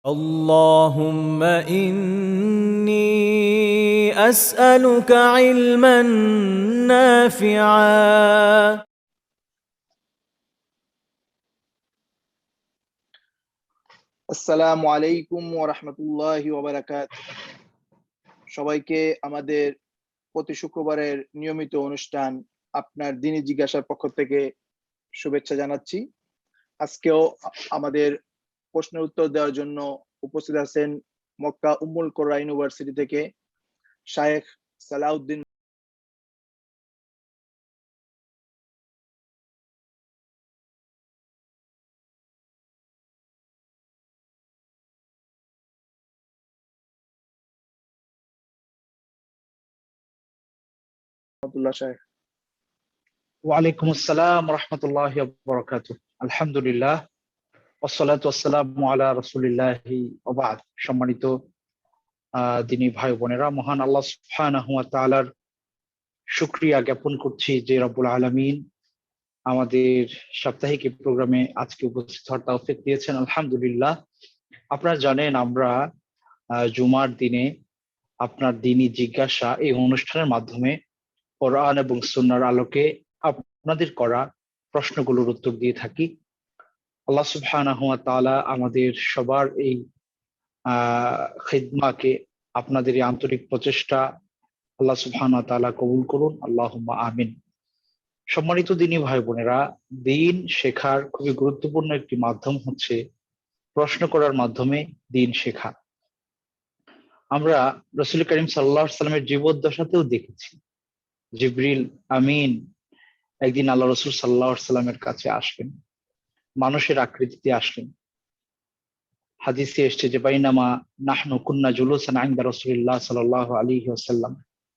اللهم إني أسألك علما نافعا. আসসালামু আলাইকুম ওয়া রাহমাতুল্লাহি ওয়া বারাকাতুহু। সবাইকে আমাদের প্রতি শুক্রবারের নিয়মিত অনুষ্ঠান আপনার দ্বীনি জিজ্ঞাসার পক্ষ থেকে শুভেচ্ছা জানাচ্ছি। আজকেও আমাদের প্রশ্নের উত্তর দেওয়ার জন্য উপস্থিত আছেন মক্কা উম্মুল কোরা ইউনিভার্সিটি থেকে শায়েখ সালাউদ্দিন রহমাতুল্লাহ। শায়েখ, ওয়ালাইকুম আসসালাম রহমতুল্লাহি ওয়া বারাকাতুহু। আলহামদুলিল্লাহ ওয়াসসালাতু ওয়াসসালামু আলা রাসূলিল্লাহি ওয়া বা'দ। সম্মানিত দ্বীনি ভাই বোনেরা, মহান আল্লাহ সুবহানাহু ওয়া তাআলার শুকরিয়া জ্ঞাপন করছি যে রব্বুল আলামিন আমাদের সাপ্তাহিক এই প্রোগ্রামে আজকে উপস্থিত হওয়ার তৌফিক দিয়েছেন। আলহামদুলিল্লাহ। আপনারা জানেন আমরা জুমার দিনে আপনার দ্বীনি জিজ্ঞাসা এই অনুষ্ঠানের মাধ্যমে কোরআন এবং সুন্নাহর আলোকে আপনাদের করা প্রশ্নগুলোর উত্তর দিয়ে থাকি। আল্লাহ সুবহানাহু ওয়া তাআলা আমাদের সবার এই খিদমাকে, আপনাদের এই আন্তরিক প্রচেষ্টা আল্লাহ সুবহানাহু ওয়া তাআলা কবুল করুন, আল্লাহুম্মা আমিন। সম্মানিত দ্বীনি ভাই বোনেরা, দ্বীন শেখার খুবই গুরুত্বপূর্ণ একটি মাধ্যম হচ্ছে প্রশ্ন করার মাধ্যমে দ্বীন শেখা। আমরা রাসূল করিম সাল্লাল্লাহু আলাইহি সাল্লামের জীবদ্দশাতেও দেখেছি জিবরিল আমিন একদিন আল্লাহ রাসূল সাল্লাল্লাহু আলাইহি সাল্লামের কাছে আসলেন, মানুষের আকৃতিতে আসলেন। হাদিসে এসছে যে বাইনামা নাহনু কুন্না জুলুসান ইনদা রাসূলিল্লাহ সাল্লাল্লাহু আলাইহি ওয়াসাল্লাম,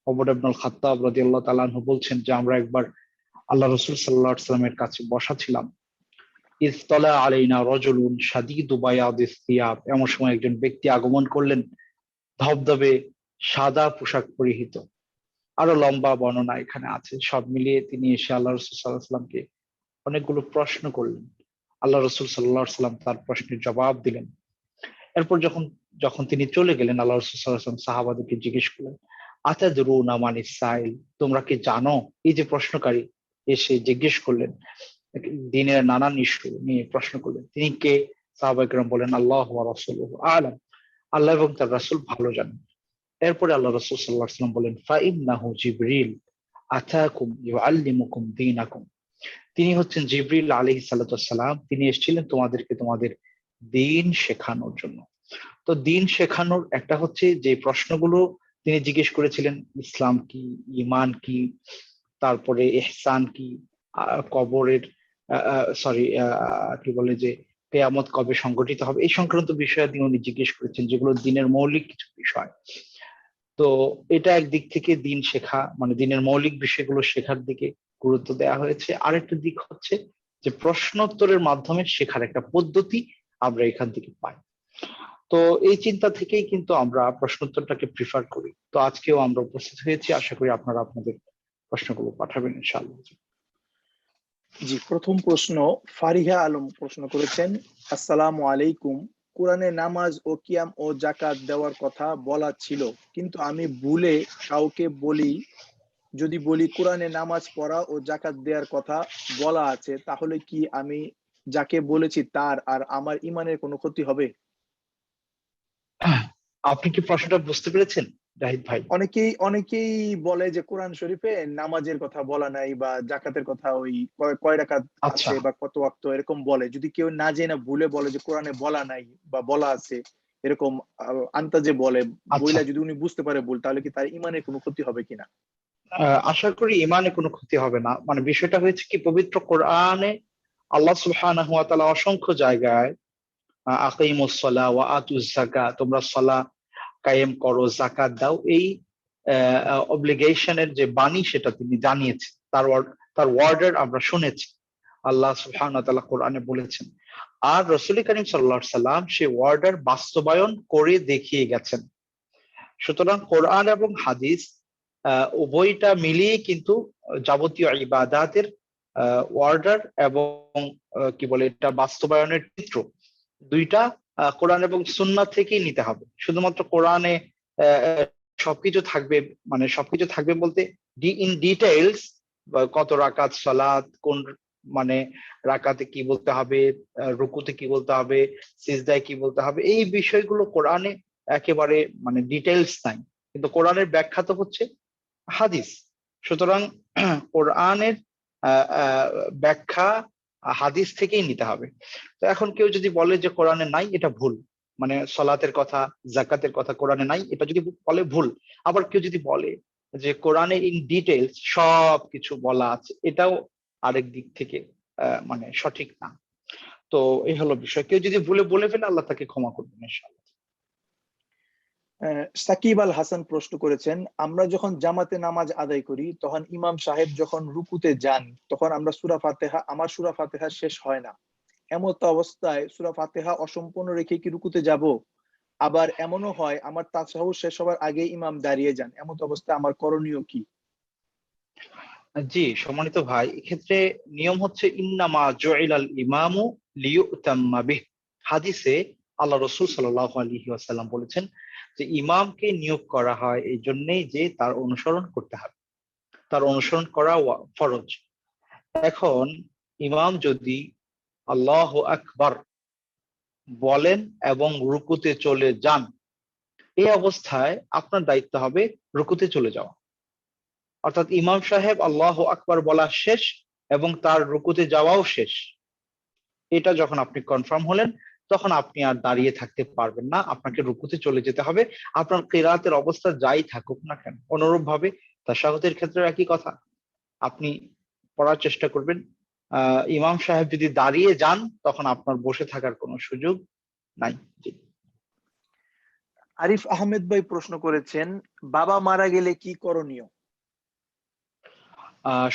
ওমর ইবনুল খাত্তাব রাদিয়াল্লাহু তাআলা আনহু বলছেন যে আমরা একবার আল্লাহ রাসূল সাল্লাল্লাহু আলাইহি ওয়াসাল্লামের কাছে বসা ছিলাম। ইসতালা আলাইনা রাজুলুন শাদীদু বায়াদিস সিয়াব, এমন সময় একজন ব্যক্তি আগমন করলেন, ধবধবে সাদা পোশাক পরিহিত। আরো লম্বা বর্ণনা এখানে আছে। সব মিলিয়ে তিনি এসে আল্লাহ রাসূল সাল্লাল্লাহু আলাইহি ওয়াসাল্লামকে অনেকগুলো প্রশ্ন করলেন। আল্লাহ রাসূল সাল্লাল্লাহু আলাইহি ওয়াসাল্লাম তার প্রশ্নের জবাব দিলেন। এরপর যখন যখন তিনি চলে গেলেন, আল্লাহ রাসূল সাল্লাল্লাহু আলাইহি ওয়াসাল্লাম সাহাবাদেরকে জিজ্ঞেস করলেন, আতাদরুনা মানিস সাইল, তোমরা কি জানো? এই যে প্রশ্নকারী এসে জিজ্ঞেস করলেন, দ্বীনের নানান ইস্যু নিয়ে প্রশ্ন করলেন, তিনি কে? সাহাবায়ে কেরাম বলেন, আল্লাহু ওয়া রাসূলুহু আ'লাম, আল্লাহ এবং তার রাসূল ভালো জানেন। এরপরে আল্লাহ রাসূল সাল্লাল্লাহু আলাইহি ওয়াসাল্লাম বলেন, ফাইন্নাহু জিবরিল আতাকুম ইউআল্লিমুকুম দীনাকুম, তিনি হচ্ছেন জিবরিল আলাইহিস সালাতু ওয়াস সালাম, তিনি এসেছিলেন তোমাদেরকে তোমাদের দ্বীন শেখানোর জন্য। তো দ্বীন শেখানোর একটা হচ্ছে যে প্রশ্নগুলো তিনি জিজ্ঞেস করেছিলেন, ইসলাম কি, ঈমান কি, তারপরে ইহসান কি, কবরের কি বলে যে কিয়ামত কবে সংঘটিত হবে, এই সংক্রান্ত বিষয়ে উনি জিজ্ঞেস করেছেন, যেগুলো দ্বীনের মৌলিক কিছু বিষয়। তো এটা একদিক থেকে দ্বীন শেখা, মানে দ্বীনের মৌলিক বিষয়গুলো শেখার দিকে গুরুত্ব দেওয়া হয়েছে। আরেকটা দিক হচ্ছে যে প্রশ্নোত্তরের মাধ্যমে শেখার একটা পদ্ধতি আমরা এখান থেকে পাই। তো এই চিন্তা থেকেই কিন্তু আমরা প্রশ্নোত্তরটাকে প্রিফার করি। তো আজকেও আমরা উপস্থিত হয়েছি, আশা করি আপনারা আপনাদের প্রশ্নগুলো পাঠাবেন ইনশাআল্লাহ। জি, প্রথম প্রশ্ন ফারিহা আলম প্রশ্ন করেছেন, আসসালামু আলাইকুম, কোরআনে নামাজ ও কিয়াম ও যাকাত দেওয়ার কথা বলা ছিল, কিন্তু আমি ভুলে কাউকে বলি, যদি বলি কোরআনে নামাজ পড়া ও যাকাত দেওয়ার কথা বলা আছে, তাহলে কি আমি যাকে বলেছি তার আর আমার ইমানের কোনো ক্ষতি হবে? আপনি কি প্রশ্নটা বুঝতে পেরেছেন জাহিদ ভাই? অনেকেই বলে যে কোরআন শরীফে নামাজের কথা বলা নাই বা জাকাতের কথা ওই কয় রাকাত আচ্ছা, আছে বা কত ওয়াক্ত এরকম বলে। যদি কেউ না জেনে ভুলে বলে যে কোরআনে বলা নাই বা বলা আছে, এরকম আন্তাজে বলে, আচ্ছা। বইলা যদি উনি বুঝতে পারে ভুল, তাহলে কি তার ইমানের কোনো ক্ষতি হবে কিনা? আশা করি ইমানে কোনো ক্ষতি হবে না। মানে বিষয়টা হয়েছে কি, পবিত্র কোরআনে আল্লাহ সুবহানাহু ওয়া তাআলা অসংখ্য জায়গায় আকিমুস সালাহ ওয়া আতুজ যাকাত, তোমরা সালাহ কায়েম করো, যাকাত দাও, এই অব্লিগেশনের যে বাণী সেটা তিনি জানিয়েছেন। তার ওয়ার্ডার আমরা শুনেছি, আল্লাহ সুবহানাহু ওয়া তাআলা কোরআনে বলেছেন। আর রাসূল করিম সাল্লাল্লাহু আলাইহি সাল্লাম সেই ওয়ার্ডার বাস্তবায়ন করে দেখিয়ে গেছেন। সুতরাং কোরআন এবং হাদিস উভয়টা মিলিয়ে কিন্তু যাবতীয় ইবাদাতের ওয়ার্ডার এবং কি বলে এটা বাস্তবায়নের চিত্র, দুইটা কোরআন এবং সুন্নাহ থেকেই নিতে হবে। শুধুমাত্র কোরআনে সবকিছু থাকবে, মানে সবকিছু থাকবে বলতে ইন ডিটেইলস, কত রাকাত সালাত, কোন মানে রাকাতে কি বলতে হবে, রুকুতে কি বলতে হবে, সিজদায় কি বলতে হবে, এই বিষয়গুলো কোরআনে একেবারে মানে ডিটেইলস নাই। কিন্তু কোরআনের ব্যাখ্যা তো হচ্ছে হাদিস। সুতরাং কোরআনের ব্যাখ্যা হাদিস থেকেই নিতে হবে। তো এখন কেউ যদি বলে যে কোরআনে নাই, এটা ভুল। মানে সলাতের কথা, জাকাতের কথা কোরআনে নাই, এটা যদি বলে ভুল। আবার কেউ যদি বলে যে কোরআনে ইন ডিটেলস সব কিছু বলা আছে, এটাও আরেক দিক থেকে মানে সঠিক না। তো এই হলো বিষয়। কেউ যদি ভুলে বলে ফেলে, আল্লাহ তাকে ক্ষমা করবেন ইনশাআল্লাহ। সাকিব আল হাসান প্রশ্ন করেছেন, আমরা যখন জামাতে নামাজ আদায় করি তখন ইমাম সাহেব যখন রুকুতে যান তখন আমার সূরা ফাতিহা শেষ হয় না। এমত অবস্থায় সূরা ফাতিহা অসম্পূর্ণ রেখে কি রুকুতে যাব? আবার এমনও হয় আমার তাশাহুদ শেষ হওয়ার আগে ইমাম দাঁড়িয়ে যান, এমত অবস্থায় আমার করণীয় কি? জি সম্মানিত ভাই, এক্ষেত্রে নিয়ম হচ্ছে ইন্নামা জুইলাল ইমামু লিয়ুতাম্মা বিহ। হাদিসে আল্লাহ রাসূল সাল্লাল্লাহু আলাইহি ওয়াসাল্লাম বলেছেন যে ইমামকে নিয়োগ করা হয় এই জন্যই যে তার অনুসরণ করতে হবে, তার অনুসরণ করা ফরজ। এখন ইমাম যদি আল্লাহু আকবার বলেন এবং রুকুতে চলে যান, এই অবস্থায় আপনার দায়িত্ব হবে রুকুতে চলে যাওয়া। অর্থাৎ ইমাম সাহেব আল্লাহু আকবার বলা শেষ এবং তার রুকুতে যাওয়াও শেষ, এটা যখন আপনি কনফার্ম হলেন, তখন আপনি আর দাঁড়িয়ে থাকতে পারবেন না, আপনাকে রুকুতে চলে যেতে হবে। আপনার কিরাতের অবস্থা যাই থাকুক না কেন। অনুরূপ ভাবে তাশাহুদের ক্ষেত্রে একই কথা, আপনি পড়ার চেষ্টা করবেন। ইমাম সাহেব যদি দাঁড়িয়ে যান, তখন আপনার বসে থাকার কোনো সুযোগ নাই। জি। আরিফ আহমেদ ভাই প্রশ্ন করেছেন, বাবা মারা গেলে কি করণীয়?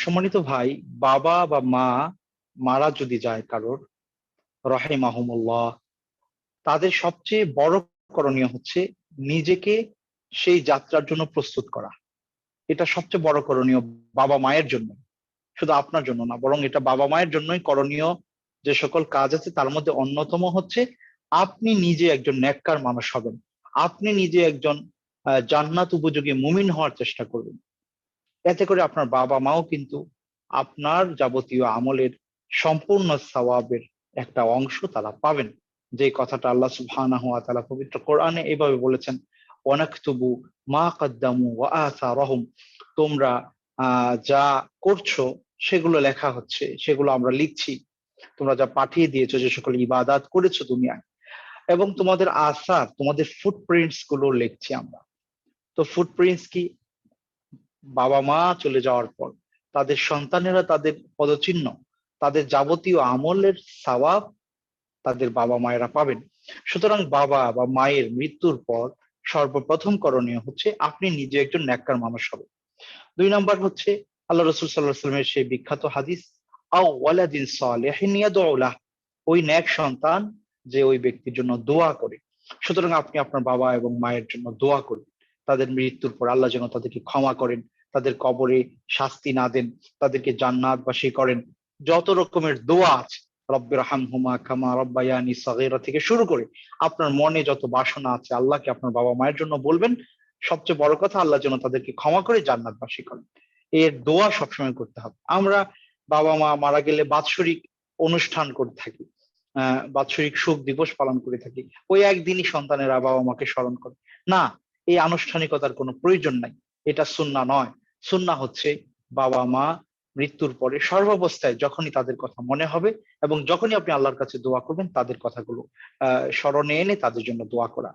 সম্মানিত ভাই, বাবা বা মা মারা যদি যায় কারোর, রাহিমাহুমুল্লাহ, তাদের সবচেয়ে বড় করণীয় হচ্ছে নিজেকে সেই যাত্রার জন্য প্রস্তুত করা। এটা সবচেয়ে বড় করণীয় বাবা মায়ের জন্য, শুধু আপনার জন্য না, বরং এটা বাবা মায়ের জন্যই করণীয়। যে সকল কাজ আছে তার মধ্যে অন্যতম হচ্ছে আপনি নিজে একজন নেককার মানুষ হবেন, আপনি নিজে একজন জান্নাত উপযোগী মুমিন হওয়ার চেষ্টা করবেন। এতে করে আপনার বাবা মাও কিন্তু আপনার যাবতীয় আমলের সম্পূর্ণ সওয়াবের একটা অংশ তারা পাবেন। যে কথাটা আল্লাহ সুবহানাহু ওয়া তাআলা পবিত্র কোরআনে এইভাবে বলেছেন, ওয়ানাকতুবু মা কদ্দামু ওয়া আসারহুম, তোমরা যা করছো সেগুলো লেখা হচ্ছে, সেগুলো আমরা লিখছি। তোমরা যা পাঠিয়ে দিয়েছো, যে সকল ইবাদাত করেছো দুনিয়ায়, এবং তোমাদের আসার, তোমাদের ফুটপ্রিন্টস গুলো লিখছি আমরা। তো ফুটপ্রিন্টস কি? বাবা মা চলে যাওয়ার পর তাদের সন্তানেরা তাদের পদচিহ্ন, তাদের যাবতীয় আমলের সওয়াব তাদের বাবা মায়েরা পাবেন। সুতরাং বাবা বা মায়ের মৃত্যুর পর সর্বপ্রথম করণীয় হচ্ছে আপনি নিজে একজন নেককার মানুষ হবে। 2 নাম্বার হচ্ছে আল্লাহ রাসূল সাল্লাল্লাহু আলাইহি ওয়াসাল্লামের সেই বিখ্যাত হাদিস, আও ওয়ালাদিন সালিহিন ইয়াদউ লাহ, ওই নেক সন্তান যে ওই ব্যক্তির জন্য দোয়া করে। সুতরাং আপনি আপনার বাবা এবং মায়ের জন্য দোয়া করুন, তাদের মৃত্যুর পর আল্লাহ যেন তাদেরকে ক্ষমা করেন, তাদের কবরে শাস্তি না দেন, তাদেরকে জান্নাতবাসী করেন। যত রকমের দোয়া আছে, রব্বির হামহুমা কামা রব্বায়ানি সগীরা থেকে শুরু করে আপনার মনে যত বাসনা আছে আল্লাহকে আপনার বাবা মায়ের জন্য বলবেন। সবচেয়ে বড় কথা, আল্লাহ যেন তাদেরকে ক্ষমা করে জান্নাতবাসী করেন। এর দোয়া সবসময় করতে হবে। আমরা বাবা মা মারা গেলে বাৎসরিক অনুষ্ঠান করে থাকি, বাৎসরিক শোক দিবস পালন করে থাকি, ওই একদিনই সন্তানেরা বাবা মাকে স্মরণ করে। না, এই আনুষ্ঠানিকতার কোনো প্রয়োজন নাই, এটা সুন্নাহ নয়। সুন্নাহ হচ্ছে বাবা মা মৃত্যুর পরে সর্বাবস্থায় যখনই তাদের কথা মনে হবে এবং যখনই আপনি আল্লাহর কাছে দোয়া করবেন, তাদের কথাগুলো স্মরণে এনে তাদের জন্য দোয়া করা।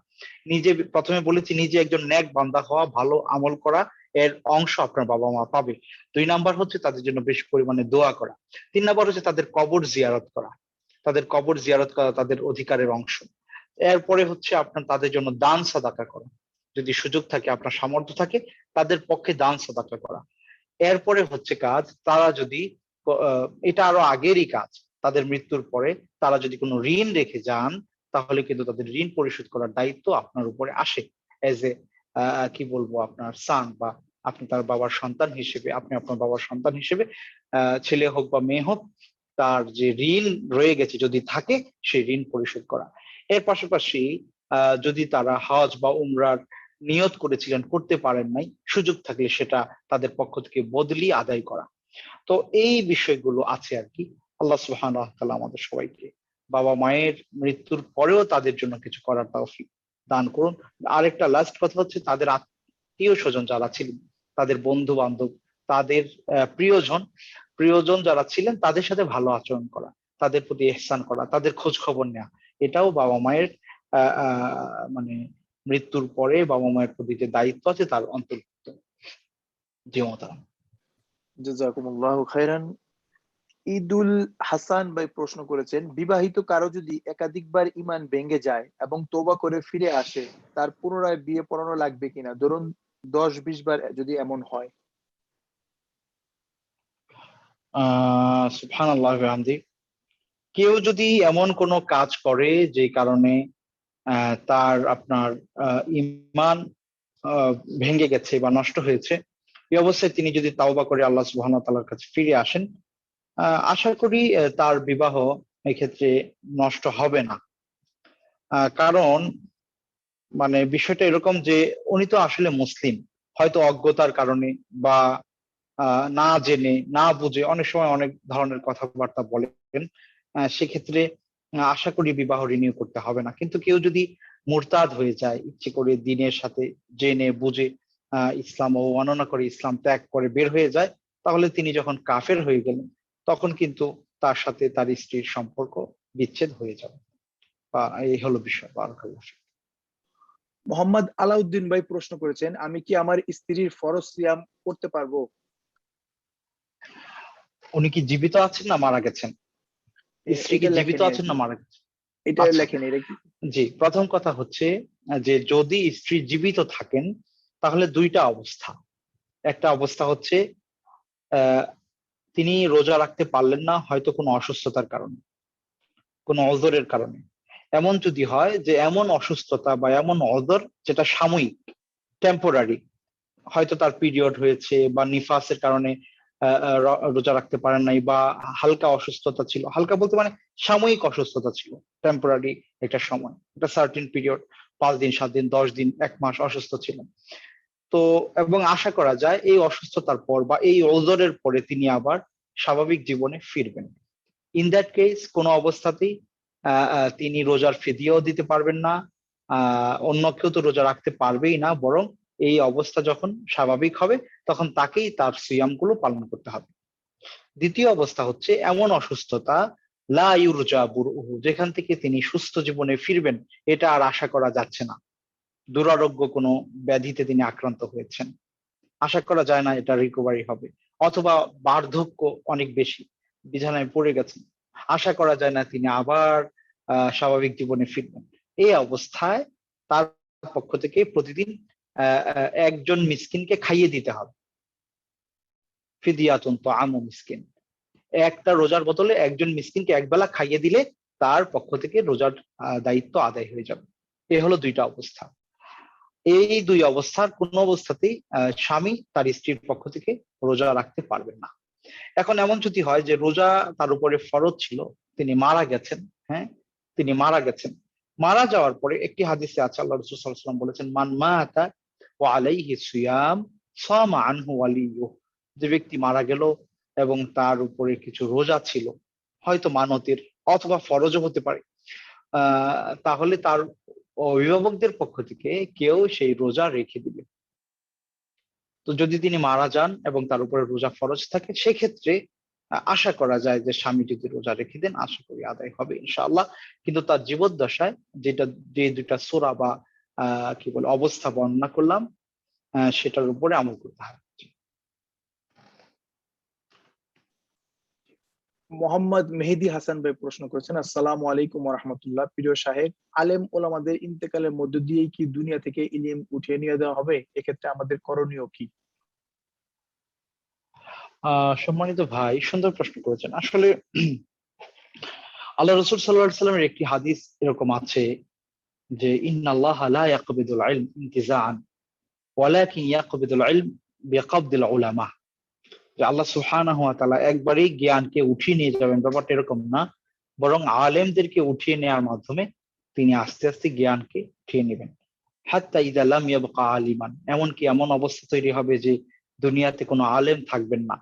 নিজে প্রথমে বলেছি, নিজে একজন নেক বান্দা হওয়া, ভালো আমল করা, এর অংশ আপনার বাবা মা পাবে। 2 নাম্বার হচ্ছে তাদের জন্য বেশ পরিমাণে দোয়া করা। 3 নাম্বার হচ্ছে তাদের কবর জিয়ারত করা। তাদের কবর জিয়ারত করা তাদের অধিকারের অংশ। এরপরে হচ্ছে আপনার তাদের জন্য দান সাদাকা করা, যদি সুযোগ থাকে, আপনার সামর্থ্য থাকে, তাদের পক্ষে দান সাদাকা করা। এরপরে হচ্ছে কাজ, তারা যদি এটা আরো আগেরই কাজ, তাদের মৃত্যুর পরে তারা যদি কোনো ঋণ রেখে যান, তাহলে কিন্তু তাদের ঋণ পরিশোধ করার দায়িত্ব আপনার উপরে আসে। এজ এ কি বলবো, আপনার সান, বা আপনি তার বাবার সন্তান হিসেবে, আপনি আপনার বাবার সন্তান হিসেবে, ছেলে হোক বা মেয়ে হোক, তার যে ঋণ রয়ে গেছে যদি থাকে, সেই ঋণ পরিশোধ করা। এর পাশাপাশি যদি তারা হজ বা উমরার নিয়ত করেছিলেন, করতে পারেন নাই, সুযোগ থাকলে সেটা তাদের পক্ষ থেকে বদলি আদায় করা। তো এই বিষয়গুলো আছে আর কি। আল্লাহ সুবহানাহু ওয়া তাআলা আমাদের সবাইকে বাবা মায়ের মৃত্যুর পরেও তাদের জন্য কিছু করার তৌফিক দান করুন। আরেকটা লাস্ট কথা হচ্ছে, তাদের আত্মীয় স্বজন যারা ছিলেন, তাদের বন্ধু বান্ধব, তাদের প্রিয়জন যারা ছিলেন, তাদের সাথে ভালো আচরণ করা, তাদের প্রতি ইহসান করা, তাদের খোঁজ খবর নেওয়া, এটাও বাবা মায়ের মানে মৃত্যুর পরে বাবা মায়ের প্রতি যে দায়িত্ব আছে তার অন্তর্ভুক্ত। জি মোহতারাম। জাযাকুমুল্লাহু খাইরান। ঈদুল হাসান ভাই প্রশ্ন করেছেন, বিবাহিত কারো যদি একাধিকবার ঈমান ভেঙে যায় এবং তওবা করে ফিরে আসে, তার পুনরায় বিয়ে পড়ানো লাগবে কিনা? ধরুন 10-20 বার যদি এমন হয়। সুবহানাল্লাহ ওয়া বিহামদি। কেউ যদি এমন কোনো কাজ করে যে কারণে তার আপনার ঈমান ভেঙে গেছে বা নষ্ট হয়েছে, এই অবস্থায় তিনি যদি তাওবা করে আল্লাহ সুবহানাহু ওয়া তাআলার কাছে ফিরে আসেন, আশা করি তার বিবাহ এক্ষেত্রে নষ্ট হবে না। কারণ মানে বিষয়টা এরকম যে উনি তো আসলে মুসলিম, হয়তো অজ্ঞতার কারণে বা না জেনে না বুঝে অনেক সময় অনেক ধরনের কথাবার্তা বলেন, সেক্ষেত্রে আশা করি বিবাহ রিনিউ করতে হবে না। কিন্তু কেউ যদি মুরতাদ হয়ে যায়, ইচ্ছে করে দিনের সাথে জেনে বুঝে ইসলাম ও অননা করে ইসলাম ত্যাগ করে বের হয়ে যায়, তাহলে তিনি যখন কাফের হয়ে গেলেন, তখন কিন্তু তার সাথে তার স্ত্রীর সম্পর্ক বিচ্ছেদ হয়ে যাবে। বা এই হলো বিষয়। বারাকাল্লাহ ফিক। মোহাম্মদ আলাউদ্দিন ভাই প্রশ্ন করেছেন, আমি কি আমার স্ত্রীর ফরজ সিয়াম করতে পারবো? উনি কি জীবিত আছেন না মারা গেছেন? স্ত্রী কি এটা জীবিত লেখেনি আর আছেন কি, না মারা গেছেন? এটা আচ্ছা, লেখেনি, এটা কি? জি, প্রথম কথা হচ্ছে যে যদি স্ত্রী জীবিত থাকেন তাহলে দুইটা অবস্থা। একটা অবস্থা হচ্ছে আহ তিনি রোজা রাখতে পারলেন না, হয়তো কোনো অসুস্থতার কারণে, কোনো অজরের কারণে। এমন যদি হয় যে এমন অসুস্থতা বা এমন অজর যেটা সাময়িক, টেম্পোরারি, হয়তো তার পিরিয়ড হয়েছে বা নিফাসের কারণে রোজা রাখতে পারেন নাই, বা হালকা অসুস্থতা ছিল, হালকা বলতে মানে সাময়িক অসুস্থতা ছিল, টেম্পোরারি একটা সময়, একটা সার্টিন পিরিয়ড, 5 দিন 7 দিন 10 দিন 1 মাস অসুস্থ ছিলেন। তো এবং আশা করা যায় এই অসুস্থতার পর বা এই ওজরের পরে তিনি আবার স্বাভাবিক জীবনে ফিরবেন। ইন দ্যাট কেস কোনো অবস্থাতেই তিনি রোজার ফিদিয়াও দিতে পারবেন না, অন্য কেউ তো রোজা রাখতে পারবেই না, বরং এই অবস্থা যখন স্বাভাবিক হবে তখন তাকেই তার সিয়ামগুলো পালন করতে হবে। দ্বিতীয় অবস্থা হচ্ছে এমন অসুস্থতা লা ইউরজা বুরউহু, যেখান থেকে তিনি সুস্থ জীবনে ফিরবেন এটা আর আশা করা যাচ্ছে না। দুরারোগ্য কোনো ব্যাধিতে তিনি আক্রান্ত হয়েছেন, আশা করা যায় না এটা রিকভারি হবে, অথবা বার্ধক্য অনেক বেশি, বিছানায় পড়ে গেছেন, আশা করা যায় না তিনি আবার স্বাভাবিক জীবনে ফিরবেন। এই অবস্থায় তার পক্ষ থেকে প্রতিদিন একজন মিসকিনকে খাইয়ে দিতে হবে। ফিদিয়াতুন তাআমু মিসকিন, একটা রোজার বদলে একজন মিসকিনকে একবেলা খাইয়ে দিলে তার পক্ষ থেকে রোজার দায়িত্ব আদায় হয়ে যাবে। এ হলো দুইটা অবস্থা। এই দুই অবস্থার কোন অবস্থাতেই স্বামী তার স্ত্রীর পক্ষ থেকে রোজা রাখতে পারবেন না। এখন এমন যদি হয় যে রোজা তার উপরে ফরজ ছিল, তিনি মারা গেছেন, হ্যাঁ তিনি মারা গেছেন, মারা যাওয়ার পরে একটি হাদিসে আছে আল্লাহ রাসূল সাল্লাল্লাহু আলাইহি ওয়াসাল্লাম বলেছেন, মান মাতা ওয়া আলাইহি সিয়াম সামা আনহু ওয়ালিয়ুহ, যে ব্যক্তি মারা গেল এবং তার উপরে কিছু রোজা ছিল, হয়তো মানতের অথবা ফরজও হতে পারে, তাহলে তার অভিভাবকদের পক্ষ থেকে কেউ সেই রোজা রেখে দিবে। তো যদি তিনি মারা যান এবং তার উপরে রোজা ফরজ থাকে, সেক্ষেত্রে আশা করা যায় যে স্বামী যদি রোজা রেখে দেন আশা করি আদায় হবে ইনশাআল্লাহ। কিন্তু তার জীবদ্দশায় যে দুইটা সূরা বা কি বলে অবস্থা বর্ণনা করলাম, সেটার উপরে আমল করতে হবে। মোহাম্মদ মেহেদী হাসান ভাই প্রশ্ন করেছেন, আসসালামু আলাইকুম ওয়া রাহমাতুল্লাহ। প্রিয় সাহেব, আলেম ওলামাদের ইন্তেকালের মধ্য দিয়েই কি দুনিয়া থেকে ইলম উঠিয়ে নিয়ে দেওয়া হবে? এক্ষেত্রে আমাদের করণীয় কি? সম্মানিত ভাই, সুন্দর প্রশ্ন করেছেন। আসলে আল্লাহ রাসূল সাল্লাল্লাহু আলাইহি ওয়াসাল্লামের একটি হাদিস এরকম আছে যে ইন্নাল্লাহা লা ইয়াকবিদুল ইলম ইনতিজাআন ওয়ালাকিন ইয়াকবিদুল ইলম বিকবদিল উলামা, যে আল্লাহ সুবহানাহু ওয়া তাআলা একবারেই জ্ঞানকে উঠিয়ে নিয়ে যাবেন, ব্যাপারটা এরকম না, বরং আলেমদেরকে উঠিয়ে নেওয়ার মাধ্যমে তিনি আস্তে আস্তে জ্ঞানকে খেয়ে নেবেন। হাত্তা ইযা লাম ইয়াবকা আলিমান, এমনকি এমন অবস্থা তৈরি হবে যে দুনিয়াতে কোনো আলেম থাকবেন না।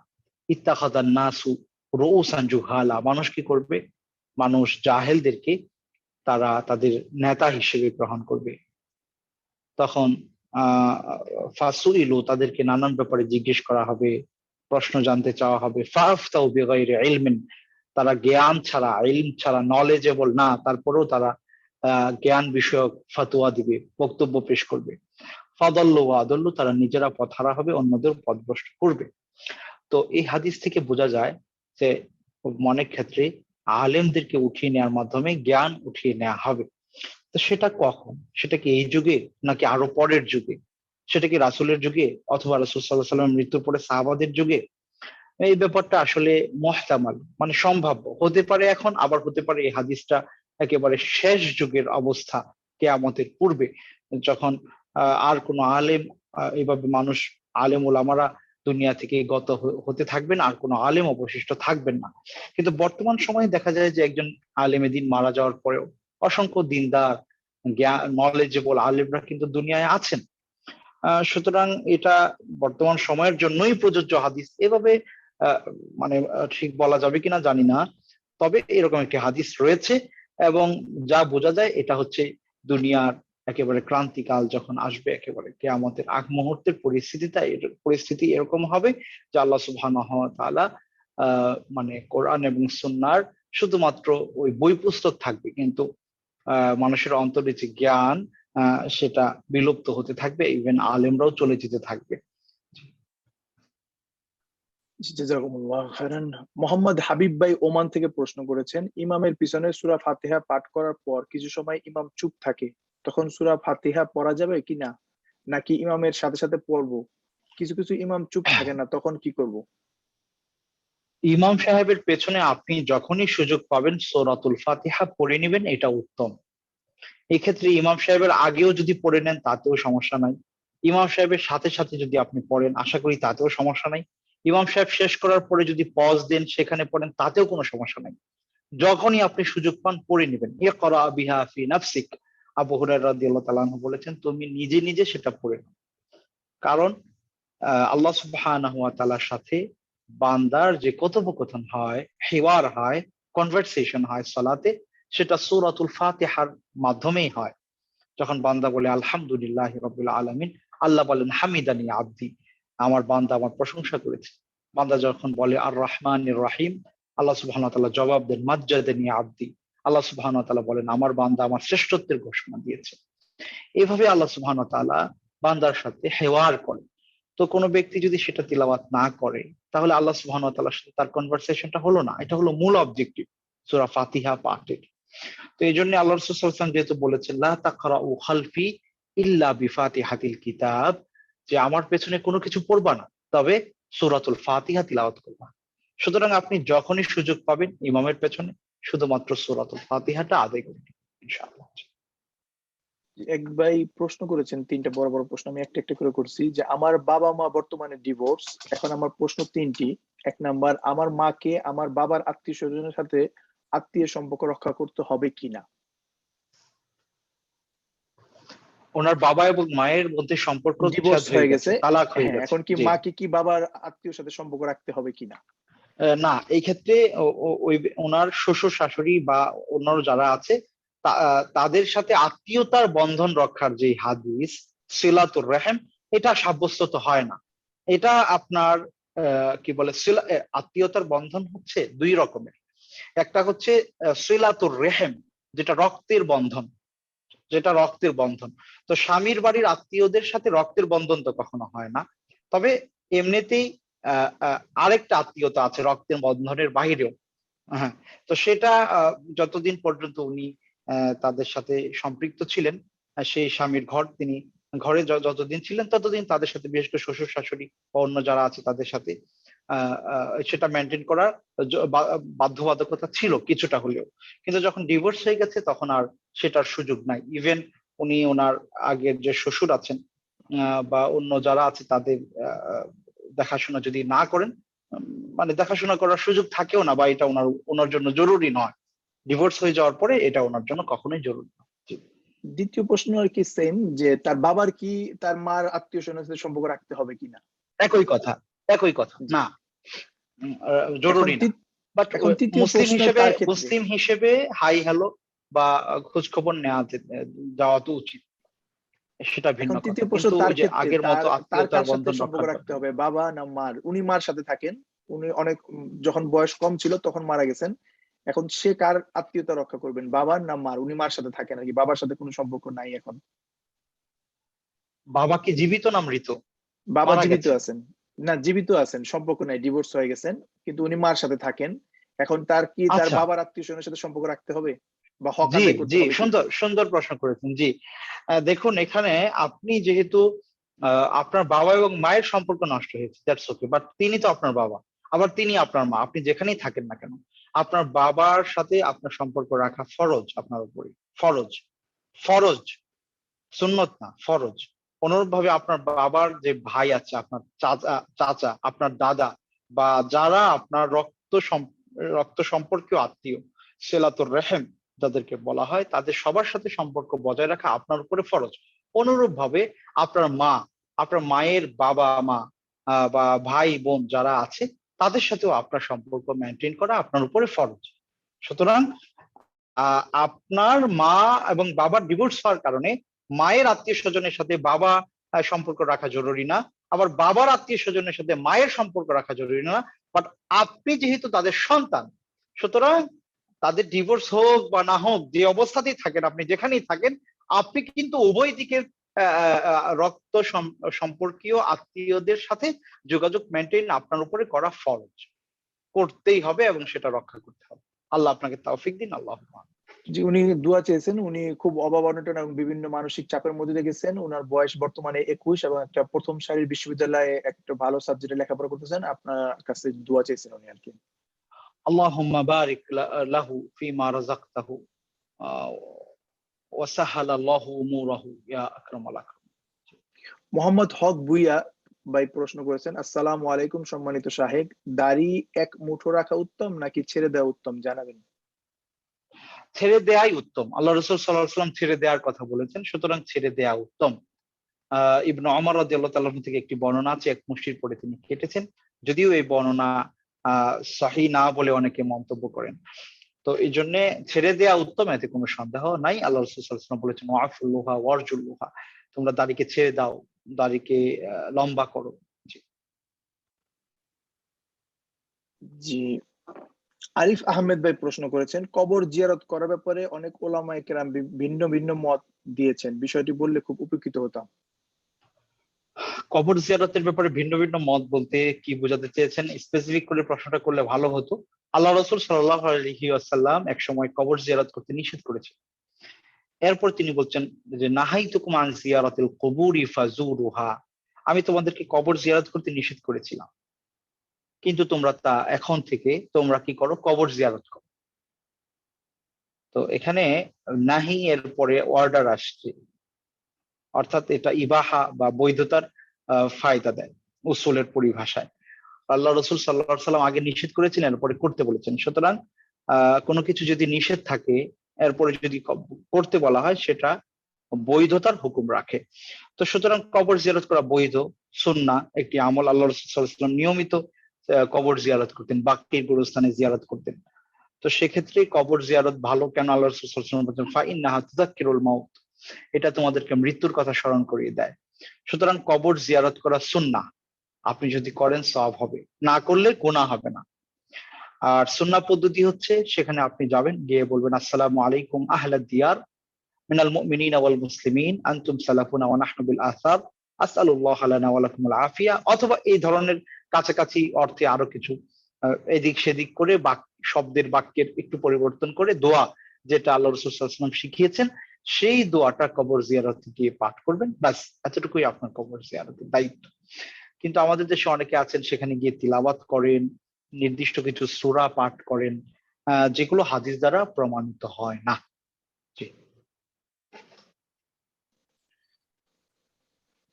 ইত্তাখাযান নাসু রুউসান জুহালা, মানুষ কি করবে? মানুষ জাহেলদেরকে তারা তাদের নেতা হিসেবে গ্রহণ করবে। তখন ফাসুইলু, তাদেরকে নানান ব্যাপারে জিজ্ঞেস করা হবে, প্রশ্ন জানতে চাওয়া হবে। ফাফতাউ বিগাইরি ইলমিন, তারা জ্ঞান ছাড়া, ইলম ছাড়া, নলেজেবল না, তারপরেও তারা জ্ঞান বিষয়ক ফতোয়া দিবে, বক্তব্য পেশ করবে। ফাদাল্লু ওয়া আদাল্লু, তারা নিজেরা পথহারা হবে, অন্যদের পথভ্রষ্ট করবে। তো এই হাদিস থেকে বোঝা যায় যে অনেক ক্ষেত্রে আলেমদেরকে উঠিয়ে নেওয়ার মাধ্যমে জ্ঞান উঠিয়ে নেওয়া হবে। তো সেটা কখন? সেটা কি এই যুগে নাকি আরো পরের যুগে? সেটা কি রাসূলের যুগে অথবা রাসূল সাল্লাল্লাহু আলাইহি ওয়াসাল্লামের মৃত্যুর পরে সাহাবাদের যুগে? এই ব্যাপারটা আসলে মুহতামাল, মানে সম্ভাব্য হতে পারে এখন, আবার হতে পারে এই হাদিসটা একেবারে শেষ যুগের অবস্থা, কিয়ামতের পূর্বে, যখন আর কোনো আলেম এইভাবে মানুষ, আলেম ওলামারা দুনিয়া থেকে গত হতে থাকবেন, আর কোনো আলেম অবশিষ্ট থাকবেন না। কিন্তু বর্তমান সময়ে দেখা যায় যে একজন আলেমে দিন মারা যাওয়ার পরেও অসংখ্য দিনদার, জ্ঞান, নলেজেবল আলেমরা কিন্তু দুনিয়ায় আছেন। সুতরাং এটা বর্তমান সময়ের জন্যই প্রযোজ্য হাদিস, এভাবে মানে ঠিক বলা যাবে কিনা জানি না, তবে এরকম একটি হাদিস রয়েছে। এবং যা বোঝা যায় এটা হচ্ছে দুনিয়ার একেবারে ক্রান্তিকাল যখন আসবে, একেবারে কিয়ামতের আগ মুহূর্তের পরিস্থিতি এরকম হবে যে আল্লাহ সুবহানাহু ওয়া তাআলা মানে কোরআন এবং সুন্নাহর শুধুমাত্র ওই বই পুস্তক থাকবে, কিন্তু মানুষের অন্তরে যে জ্ঞান সেটা বিলুপ্ত হতে থাকবে, ইভেন আলেমরাও চলে যেতে থাকবে। জাযাকুমুল্লাহ খাইরান। মোহাম্মদ হাবিব ভাই ওমান থেকে প্রশ্ন করেছেন, ইমামের পিছনে সূরা ফাতিহা পাঠ করার পর কিছু সময় ইমাম চুপ থাকে, তখন সূরা ফাতিহা পড়া যাবে কিনা, নাকি ইমামের সাথে সাথে পড়বো? কিছু কিছু ইমাম চুপ থাকে না, তখন কি করব? ইমাম সাহেবের পেছনে আপনি যখনই সুযোগ পাবেন সূরাতুল ফাতিহা পড়ে নেবেন, এটা উত্তম। এক্ষেত্রে ইমাম সাহেবের আগেও যদি পড়ে নেন তাতেও সমস্যা নাই, ইমাম সাহেবের সাথে সাথে যদি আপনি পড়েন আশা করি তাতেও সমস্যা নাই, ইমাম সাহেব শেষ করার পরে যদি পজ দেন সেখানে পড়েন তাতেও কোনো সমস্যা নাই। যখনই আপনি সুযোগ পান পড়ে নেবেন। ইকরা বিহা ফি নাফসিক, আবু হুরায়রা রাদিয়াল্লাহু তাআলা আনহু বলেছেন, তুমি নিজে নিজে সেটা পড়ে নাও। কারণ আল্লাহ সুবহানাহু ওয়া তাআলার সাথে বান্দার যে কথোপকথন হয়, হিওয়ার হয়, কনভারসেশন হয় সালাতে, সেটা সূরাতুল ফাতিহার মাধ্যমেই হয়। যখন বান্দা বলে আলহামদুলিল্লাহি রাব্বিল আলামিন, আল্লাহ বলেন হামিদানি আব্দি, আমার বান্দা আমার প্রশংসা করেছে। বান্দা যখন বলে আর রহমানির রহিম, আল্লাহ সুবহানাহু ওয়া তাআলা জবাব দেন মাজ্জাদানি আব্দি, আল্লাহ সুবহানাহু ওয়া তাআলা বলেন আমার বান্দা আমার শ্রেষ্ঠত্বের ঘোষণা দিয়েছে। এইভাবে আল্লাহ সুবহানাহু ওয়া তাআলা বান্দার সাথে হেওয়ার করে। তো কোনো ব্যক্তি যদি সেটা তিলাওয়াত না করে, তাহলে আল্লাহ সুবহানাহু ওয়া তাআলার সাথে তার কনভারসেশনটা হলো না। এটা হলো মূল অবজেক্টিভ সূরা ফাতিহা পাঠের। তো এই জন্য আল্লাহ রাসূল সাল্লাল্লাহু আলাইহি ওয়াসাল্লাম যেহেতু বলেছেন লা তাকরাউ খালফি ইল্লা বিফাতিহাতিল কিতাব, যে আমার পেছনে কোনো কিছু পড়বা না, তবে সূরাতুল ফাতিহা তিলাওয়াত করবা। সুতরাং আপনি যখনই সুযোগ পাবেন ইমামের পেছনে শুধুমাত্র সূরাতুল ফাতিহাটা আদায় করবেন ইনশাআল্লাহ। এক ভাই প্রশ্ন করেছেন, তিনটা বড় বড় প্রশ্ন, আমি একটা একটা করে করছি। যে আমার বাবা মা বর্তমানে ডিভোর্স, এখন আমার প্রশ্ন তিনটি। এক নাম্বার, আমার মাকে আমার বাবার আত্মীয় স্বজনের সাথে আত্মীয় সম্পর্ক রক্ষা করতে হবে কিনা? ওনার বাবা এবং মায়ের মধ্যে সম্পর্ক ডিভোর্স হয়ে গেছে, তালাক হয়ে গেছে, এখন কি মাকে কি বাবার আত্মীয় সাথে সম্পর্ক রাখতে হবে কিনা? না, এই ক্ষেত্রে ওই ওনার শ্বশুর শাশুড়ি বা অন্য যারা আছে তাদের সাথে আত্মীয়তার বন্ধন রক্ষার যে হাদিস সিলাতুর রহিম, এটা সাব্যস্ত তো হয় না। এটা আপনার কি বলে, আত্মীয়তার বন্ধন হচ্ছে দুই রকমের। একটা হচ্ছে সিলাতুর রেহেম, যেটা রক্তের বন্ধন, তো স্বামীর বাড়ির আত্মীয়দের সাথে রক্তের বন্ধন তো কখনো হয় না, তবে এমনিতেই আরেকটা আত্মীয়তা আছে রক্তের বন্ধনের বাহিরেও। হ্যাঁ, তো সেটা যতদিন পর্যন্ত উনি তাদের সাথে সম্পৃক্ত ছিলেন, সেই স্বামীর তিনি ঘরে যতদিন ছিলেন ততদিন তাদের সাথে, বিশেষ করে শ্বশুর শাশুড়ি বা অন্য যারা আছে তাদের সাথে সেটা মেনটেন করার বাধ্যবাধকতা ছিল কিছুটা হলেও। কিন্তু যখন ডিভোর্স হয়ে গেছে তখন আর সেটার সুযোগ নাই। ইভেন উনি ওনার আগের যে শ্বশুর আছেন বা অন্য যারা আছে তাদের দেখাশোনা যদি না করেন, মানে দেখাশোনা করার সুযোগ থাকেও না, বা এটা ওনার জন্য জরুরি নয়। ডিভোর্স হয়ে যাওয়ার পরে এটা ওনার জন্য কখনোই জরুরি নয়। দ্বিতীয় প্রশ্ন আর কি সেম, যে তার বাবার কি তার মার আত্মীয় স্বজনের সাথে সম্পর্ক রাখতে হবে কিনা। একই কথা, একই কথা। জি। না, এখন জরুরি না। বাট এখন তৃতীয় প্রশ্ন তার ক্ষেত্রে। মুসলিম হিসেবে হাই হ্যালো বা খোঁজ খবর যাওয়া তো উচিত, সেটা ভিন্ন এখন কথা। তৃতীয় প্রশ্ন কিন্তু তার ওই যে ক্ষেত্রে, আগের মতো তার আত্মীয়তার কার সাথে বন্ধন সম্পর্ক রক্ষার রাখতে দরকার। হবে, বাবা না মার? উনি মার সাথে থাকেন, উনি অনেক যখন বয়স কম ছিল তখন মারা গেছেন। এখন সে কার আত্মীয়তা রক্ষা করবেন, বাবার না মার? উনি মার সাথে থাকেন আর কি, বাবার সাথে কোনো সম্পর্ক নাই এখন। বাবা কি জীবিত না মৃত? বাবা মারা জীবিত গেছে। আছেন। না, জীবিত আছেন, সম্পর্ক নাই, ডিভোর্স হয়ে গেছেন, কিন্তু উনি মার সাথে থাকেন। এখন তার কি তার আচ্ছা, বাবার আত্মীয় স্বজনের সাথে সম্পর্ক রাখতে হবে, বা হক জি আদায় করতে জি, হবে কি? সুন্দর সুন্দর প্রশ্ন করেছেন। জি, দেখুন এখানে আপনি যেহেতু আপনার বাবা এবং মায়ের সম্পর্ক নষ্ট হয়েছে, দ্যাটস ওকে, বাট তিনি তো আপনার বাবা, আবার তিনি আপনার মা। আপনি যেখানেই থাকেন না কেন, আপনার বাবার সাথে আপনার সম্পর্ক রাখা ফরজ আপনার উপরে। ফরজ, ফরজ, সুন্নত না, ফরজ। অনুরূপ ভাবে আপনার বাবার যে ভাই আছে, আপনার চাচা চাচা, আপনার দাদা, বা যারা আপনার রক্ত সম্পর্কীয় আত্মীয়, সেলাতুর রেহেম যাদেরকে বলা হয়, তাদের সবার সাথে সম্পর্ক বজায় রাখা আপনার উপরে ফরজ। অনুরূপ ভাবে আপনার মা, আপনার মায়ের বাবা মা, বা ভাই বোন যারা আছে, তাদের সাথেও আপনার সম্পর্ক মেনটেন করা আপনার উপরে ফরজ। সুতরাং আপনার মা এবং বাবার ডিভোর্স হওয়ার কারণে মায়ের আত্মীয় স্বজনের সাথে বাবা সম্পর্ক রাখা জরুরি না, আবার বাবার আত্মীয় স্বজনের সাথে মায়ের সম্পর্ক রাখা জরুরি না। বাট আপনি যেহেতু তাদের সন্তান, সুতরাং তাদের ডিভোর্স হোক বা না হোক, যে অবস্থাতেই থাকেন, আপনি যেখানেই থাকেন, আপনি কিন্তু উভয় দিকের রক্ত সম্পর্কীয় আত্মীয়দের সাথে যোগাযোগ মেনটেন আপনার উপরে করা ফরজ, করতেই হবে এবং সেটা রক্ষা করতে হবে। আল্লাহ আপনাকে তৌফিক দিন। আল্লাহ। যে উনি দোয়া চেয়েছেন, উনি খুব অভাব অনটন এবং বিভিন্ন মানসিক চাপের মধ্যে দিয়ে গেছেন। ওনার বয়স বর্তমানে 21 এবং একটা প্রথম সারির বিশ্ববিদ্যালয়ে একটা ভালো সাবজেক্টে লেখাপড়া করতেছেন। আপনার কাছে দোয়া চেয়েছেন উনি আর কি। اللهم بارك له فيما رزقته وسهل الله اموره يا اكرم الاكرم. মোহাম্মদ হক ভুইয়া ভাই প্রশ্ন করেছেন, আসসালামু আলাইকুম সম্মানিত শাহেক, দাড়ি এক মুঠো রাখা উত্তম নাকি ছেড়ে দেওয়া উত্তম, জানাবেন? ছেড়ে দেয়াই উত্তম। আল্লাহ রাসূল সাল্লাল্লাহু আলাইহি ওয়াসাল্লাম ছেড়ে দেওয়ার কথা বলেছেন, সুতরাং ছেড়ে দেয়া উত্তম। ইবনে ওমর রাদিয়াল্লাহু তাআলা থেকে একটি বর্ণনা আছে, এক মুষ্টির পরে তিনি কেটেছেন। যদিও এই বর্ণনা সহিহ না বলে অনেকে মন্তব্য করেন। তো এই জন্য ছেড়ে দেয়া উত্তম, এতে কোনো সন্দেহ নাই। আল্লাহ রাসূল সাল্লাল্লাহু আলাইহি ওয়াসাল্লাম বলেছেন, ওয়াফুল্লুহা ওয়ারজুল্লুহা, তোমরা দাড়িকে ছেড়ে দাও, দাড়িকে লম্বা করো। জি। জি। আরিফ আহমেদ ভাই প্রশ্ন করেছেন, কবর জিয়ারত করার ব্যাপারে অনেক ওলামায়ে কেরাম ভিন্ন ভিন্ন মত দিয়েছেন, বিষয়টি বললে খুব উপকৃত হতাম। কবর জিয়ারতের ব্যাপারে ভিন্ন ভিন্ন মত বলতে কি বোঝাতে চেয়েছেন, স্পেসিফিক করে প্রশ্নটা করলে ভালো হতো। আল্লাহ রাসূল সাল্লাল্লাহু আলাইহি ওয়াসাল্লাম এক সময় কবর জিয়ারত করতে নিষেধ করেছেন। এরপর তিনি বলছেন যে নাহাইতুকুম আন জিয়ারাতিল কুবুরি ফাজুরুহা, আমি তোমাদেরকে কবর জিয়ারত করতে নিষেধ করেছিলাম, কিন্তু তোমরা তা এখন থেকে তোমরা কি করো, কবর জিয়ারত করো। তো এখানে নাহি এর পরে অর্ডার আসছে, অর্থাৎ এটা ইবাহা বা বৈধতার ফায়দা দেয় উসুলের পরিভাষায়। আল্লাহ রসুল সাল্লাল্লাহু সাল্লাম আগে নিষেধ করেছিলেন, এরপরে করতে বলেছেন। সুতরাং কোনো কিছু যদি নিষেধ থাকে, এরপরে যদি করতে বলা হয়, সেটা বৈধতার হুকুম রাখে। তো সুতরাং কবর জিয়ারত করা বৈধ, সুন্নাহ একটি আমল। আল্লাহ রসুল সাল্লাল্লাহু আলাইহি ওয়াসাল্লাম নিয়মিত কবর জিয়ারত করতেন, বাক্যের গোরস্থানে জিয়ারত করতেন। তো সেক্ষেত্রে কবর জিয়ারত ভালো কেন? আল্লাহ রসুল সাল্লাল্লাহু আলাইহি ওয়াসাল্লাম বলেছেন, ফাইন্নাহা তুযাক্কিরুল মাউত, এটা তোমাদেরকে মৃত্যুর কথা স্মরণ করিয়ে দেয়। সুতরাং কবর জিয়ারত করা সুন্নাহ, আপনি যদি করেন সওয়াব হবে, না করলে গুনাহ হবে না। আর সুন্নাহ পদ্ধতি হচ্ছে, সেখানে আপনি যাবেন, গিয়ে বলবেন, আসসালামু আলাইকুম আহলাদ দিয়ার মিনাল মুমিনিনা ওয়াল মুসলিমিন আনতুম সালাফুনা ওয়া নাহনু বিল আসার আসআলুল্লাহ লানা ওয়া লাকুমুল আফিয়া, অথবা এই ধরনের কাছাকাছি অর্থে আরো কিছু এদিক সেদিক করে শব্দের বাক্যের একটু পরিবর্তন করে দোয়া, যেটা আল্লাহ রাসূল সাল্লাল্লাহু আলাইহি ওয়াসাল্লাম শিখিয়েছেন, সেই দোয়াটা কবর জিয়ারতে গিয়ে পাঠ করবেন। ব্যাস, এতটুকুই আপনার কবর জিয়ারতের দায়িত্ব। কিন্তু আমাদের দেশে অনেকে আছেন, সেখানে গিয়ে তিলাওয়াত করেন, নির্দিষ্ট কিছু সূরা পাঠ করেন, যেগুলো হাদিস দ্বারা প্রমাণিত হয় না। জি।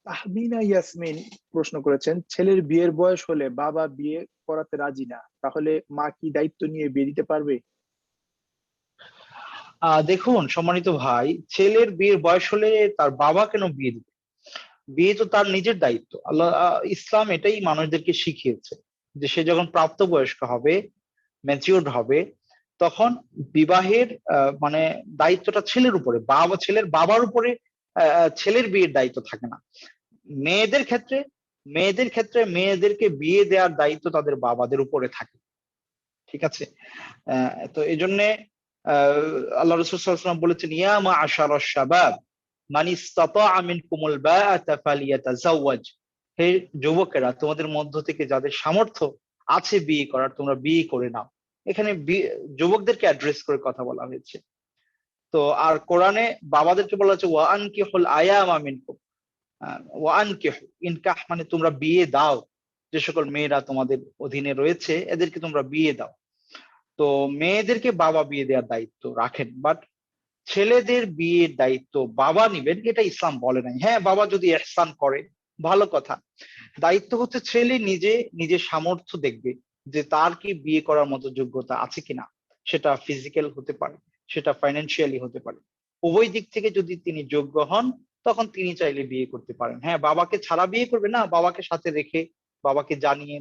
তাহমিনা ইয়াসমিন প্রশ্ন করেছেন, ছেলের বিয়ের বয়স হলে বাবা বিয়ে করাতে রাজি না, তাহলে মা কি দায়িত্ব নিয়ে বিয়ে দিতে পারবে? দেখুন সম্মানিত ভাই, ছেলের বিয়ের বয়স হলে তার বাবা কেন বিয়ে দিবে? বিয়ে তো তার নিজের দায়িত্ব। আল্লাহ ইসলাম এটাই মানুষদেরকে শিখিয়েছে যে সে যখন প্রাপ্তবয়স্ক হবে, ম্যাচিউরড হবে, তখন বিবাহের মানে দায়িত্বটা ছেলের উপরে, ছেলের বাবার উপরে ছেলের বিয়ের দায়িত্ব থাকে না। মেয়েদের ক্ষেত্রে মেয়েদেরকে বিয়ে দেওয়ার দায়িত্ব তাদের বাবাদের উপরে থাকে। ঠিক আছে? তো এই জন্যে আল্লাহ রাসূল সাল্লাল্লাহু আলাইহি ওয়াসাল্লাম বলেছেন, ইয়া মা'আশারাশ শাবাব মান ইসতাতা'a মিনকুমুল বাআতা ফালিয়াতাযাওয়াজ। হে যুবকেরা, তোমাদের মধ্য থেকে যাদের সামর্থ্য আছে বিয়ে করার, তোমরা বিয়ে করে নাও। এখানে যুবকদেরকে অ্যাড্রেস করে কথা বলা হয়েছে। তো আর কোরআনে বাবাদেরকে বলা হচ্ছে ওয়া আনকিহুল আয়ামা মিনকুম। ওয়া আনকিহু, ইনকাহ মানে তোমরা বিয়ে দাও। যে সকল মেয়েরা তোমাদের অধীনে রয়েছে এদেরকে তোমরা বিয়ে দাও। তো মেয়েদেরকে বাবা বিয়ে দেওয়ার দায়িত্ব রাখেন, বাট ছেলেদের বিয়ের দায়িত্ব বাবা নিবেন এটা ইসলাম বলে নাই। হ্যাঁ, বাবা যদি ইহসান করে ভালো কথা। দায়িত্ব হচ্ছে ছেলে নিজে নিজের সামর্থ্য দেখবে যে তার কি বিয়ে করার মতো যোগ্যতা আছে কিনা। সেটা ফিজিক্যাল হতে পারে, সেটা ফাইন্যান্সিয়ালি হতে পারে। উভয় দিক থেকে যদি তিনি যোগ্য হন তখন তিনি চাইলে বিয়ে করতে পারেন। হ্যাঁ, বাবাকে ছাড়া বিয়ে করবে না, বাবাকে সাথে রেখে, বাবাকে জানিয়ে,